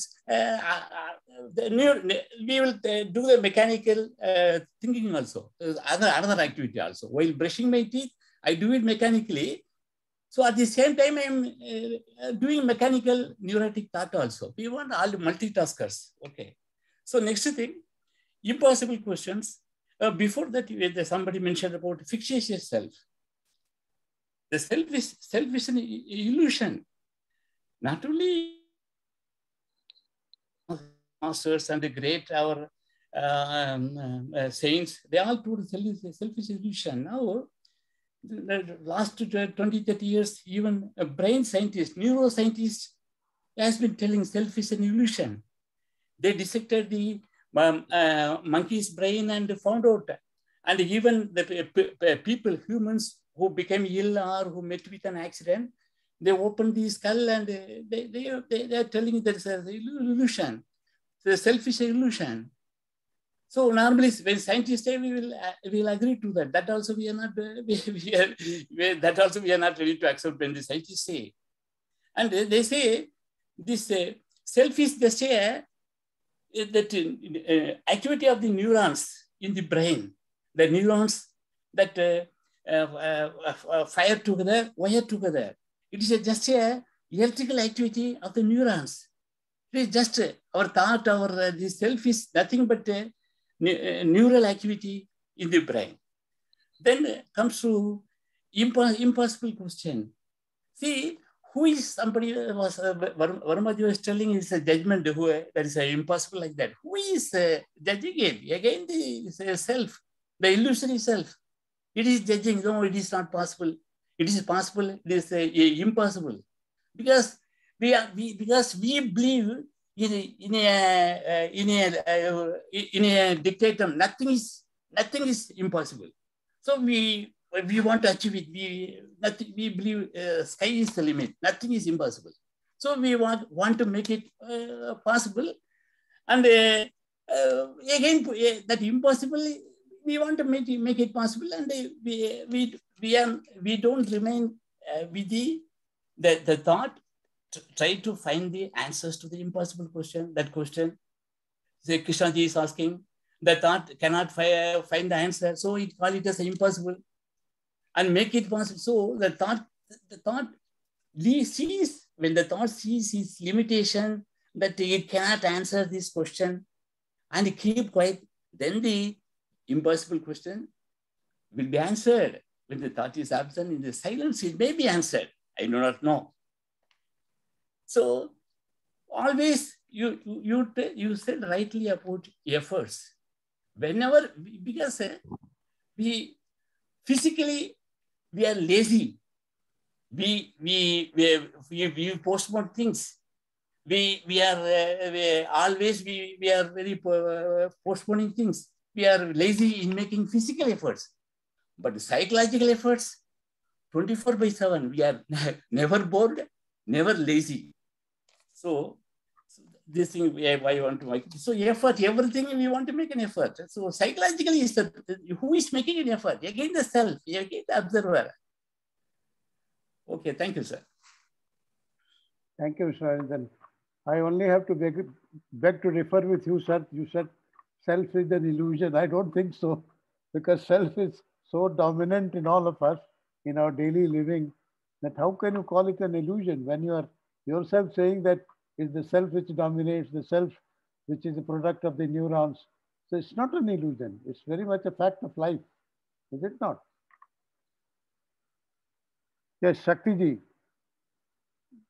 will do the mechanical thinking also, another activity also. While brushing my teeth, I do it mechanically. So at the same time, I'm doing mechanical neurotic thought also. We want all the multitaskers. Okay. So next thing, impossible questions. Before that, somebody mentioned about fictitious self. The self is an illusion. Not only masters and the great our saints, they all told self is illusion. Now, the last 20, 30 years, even a brain scientist, neuroscientist has been telling self is an illusion. They dissected the monkey's brain and found out. And even the people, humans who became ill or who met with an accident, they opened the skull and they are telling that it's an illusion. So the self is an illusion. So normally, when scientists say, we will agree to that. That also we are not. That also we are not ready to accept when the scientists say. And they say this self is just that activity of the neurons in the brain. The neurons that fire together, wire together. It is just a electrical activity of the neurons. It is just our thought, the self is nothing but neural activity in the brain. Then comes to impossible question. See, who is somebody was Varmaji was telling is a judgment that is impossible like that. Who is judging it? Again, the self, the illusory self. It is judging. No, it is not possible. It is possible. It is impossible, because we believe in a dictator. Nothing is impossible. So we want to achieve it. We believe sky is the limit. Nothing is impossible. So we want to make it possible. And again, that impossible, we want to make it possible. And we don't remain with the thought. Try to find the answers to the impossible question. That question, say Krishnaji is asking, the thought cannot find the answer, so it call it as impossible, and make it possible. So the thought sees, when the thought sees its limitation, that it cannot answer this question, and it keep quiet, then the impossible question will be answered. When the thought is absent in the silence, it may be answered. I do not know. So always you said rightly about efforts. Whenever, because we physically we are lazy. We postpone things. We are always very postponing things. We are lazy in making physical efforts, but psychological efforts, 24/7. We are never bored, never lazy. So this thing I want to make. So effort, everything we want to make an effort. So psychologically, is who is making an effort? Again, the self, again the observer. Okay, thank you, sir. Thank you, Mr. Arindhan. I only have to beg to refer with you, sir. You said self is an illusion. I don't think so, because self is so dominant in all of us in our daily living that how can you call it an illusion when you are yourself saying that is the self which dominates, the self which is a product of the neurons. So it's not an illusion. It's very much a fact of life. Is it not? Yes, Shakti ji,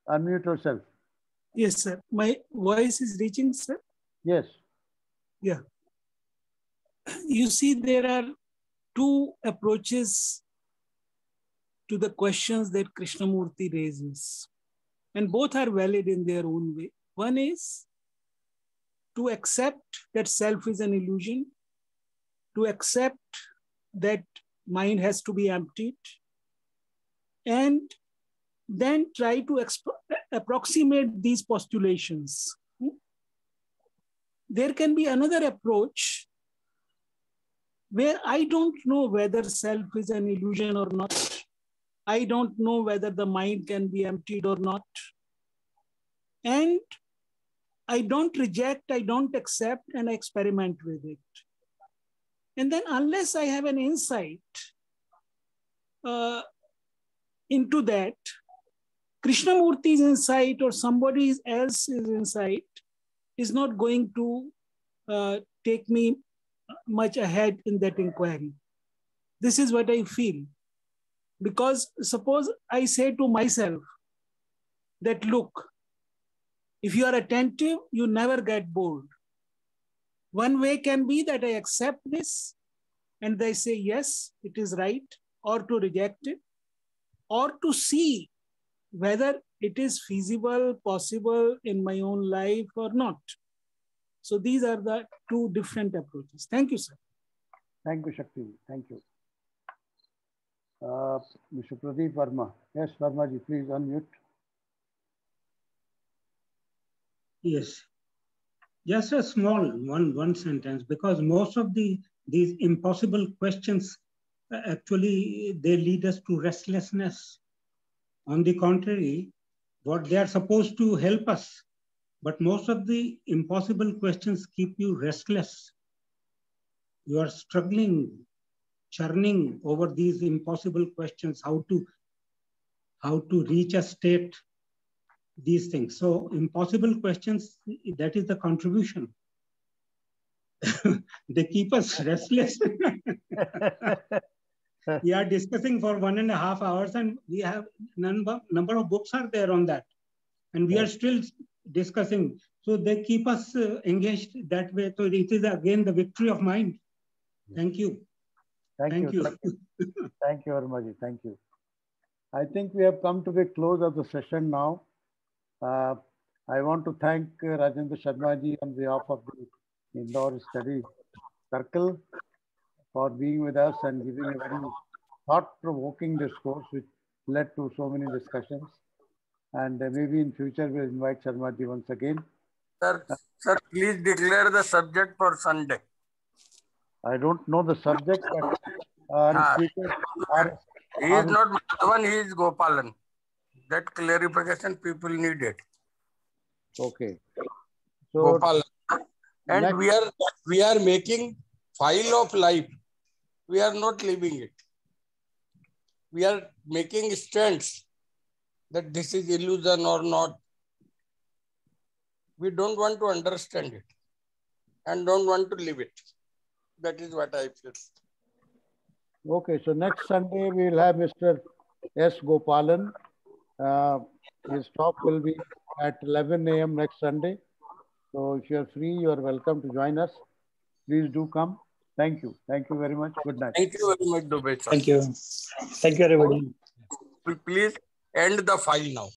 unmute yourself. Yes, sir. My voice is reaching, sir? Yes. Yeah. you see, there are two approaches to the questions that Krishnamurti raises, and both are valid in their own way. One is to accept that self is an illusion, to accept that mind has to be emptied, and then try to approximate these postulations. There can be another approach where I don't know whether self is an illusion or not. I don't know whether the mind can be emptied or not. And I don't reject, I don't accept, and I experiment with it. And then unless I have an insight into that, Krishnamurti's insight or somebody else's insight is not going to take me much ahead in that inquiry. This is what I feel. Because suppose I say to myself that, look, if you are attentive, you never get bored. One way can be that I accept this and I say, yes, it is right, or to reject it, or to see whether it is feasible, possible in my own life or not. So these are the two different approaches. Thank you, sir. Thank you, Shakti. Thank you. Mr. Pradeep Verma. Yes, Verma ji, please unmute. Yes. Just a small one sentence, because most of these impossible questions, actually, they lead us to restlessness. On the contrary, what they are supposed to help us, but most of the impossible questions keep you restless. You are struggling, churning over these impossible questions, how to reach a state, these things. So impossible questions, that is the contribution. They keep us restless. We are discussing for 1.5 hours and we have number of books are there on that. And we are still discussing. So they keep us engaged that way. So it is again the victory of mind. Thank you. Thank you. Thank you, Verma ji. Thank you. I think we have come to the close of the session now. I want to thank Rajendra Sharma ji on behalf of the Indore Study Circle for being with us and giving a very thought-provoking discourse which led to so many discussions. And maybe in future we'll invite Sharma ji once again. Sir, please declare the subject for Sunday. I don't know the subject, but our speakers are... He is not Madhavan, he is Gopalan. That clarification people need it. Okay. So, Gopalan. And we are making file of life. We are not living it. We are making stands that this is illusion or not. We don't want to understand it and don't want to live it. That is what I feel. Okay, so next Sunday we will have Mr. S. Gopalan. His talk will be at 11 a.m. next Sunday. So if you are free, you are welcome to join us. Please do come. Thank you. Thank you very much. Good night. Thank you very much, Dubey sir. Thank you. Thank you, everybody. Please end the file now.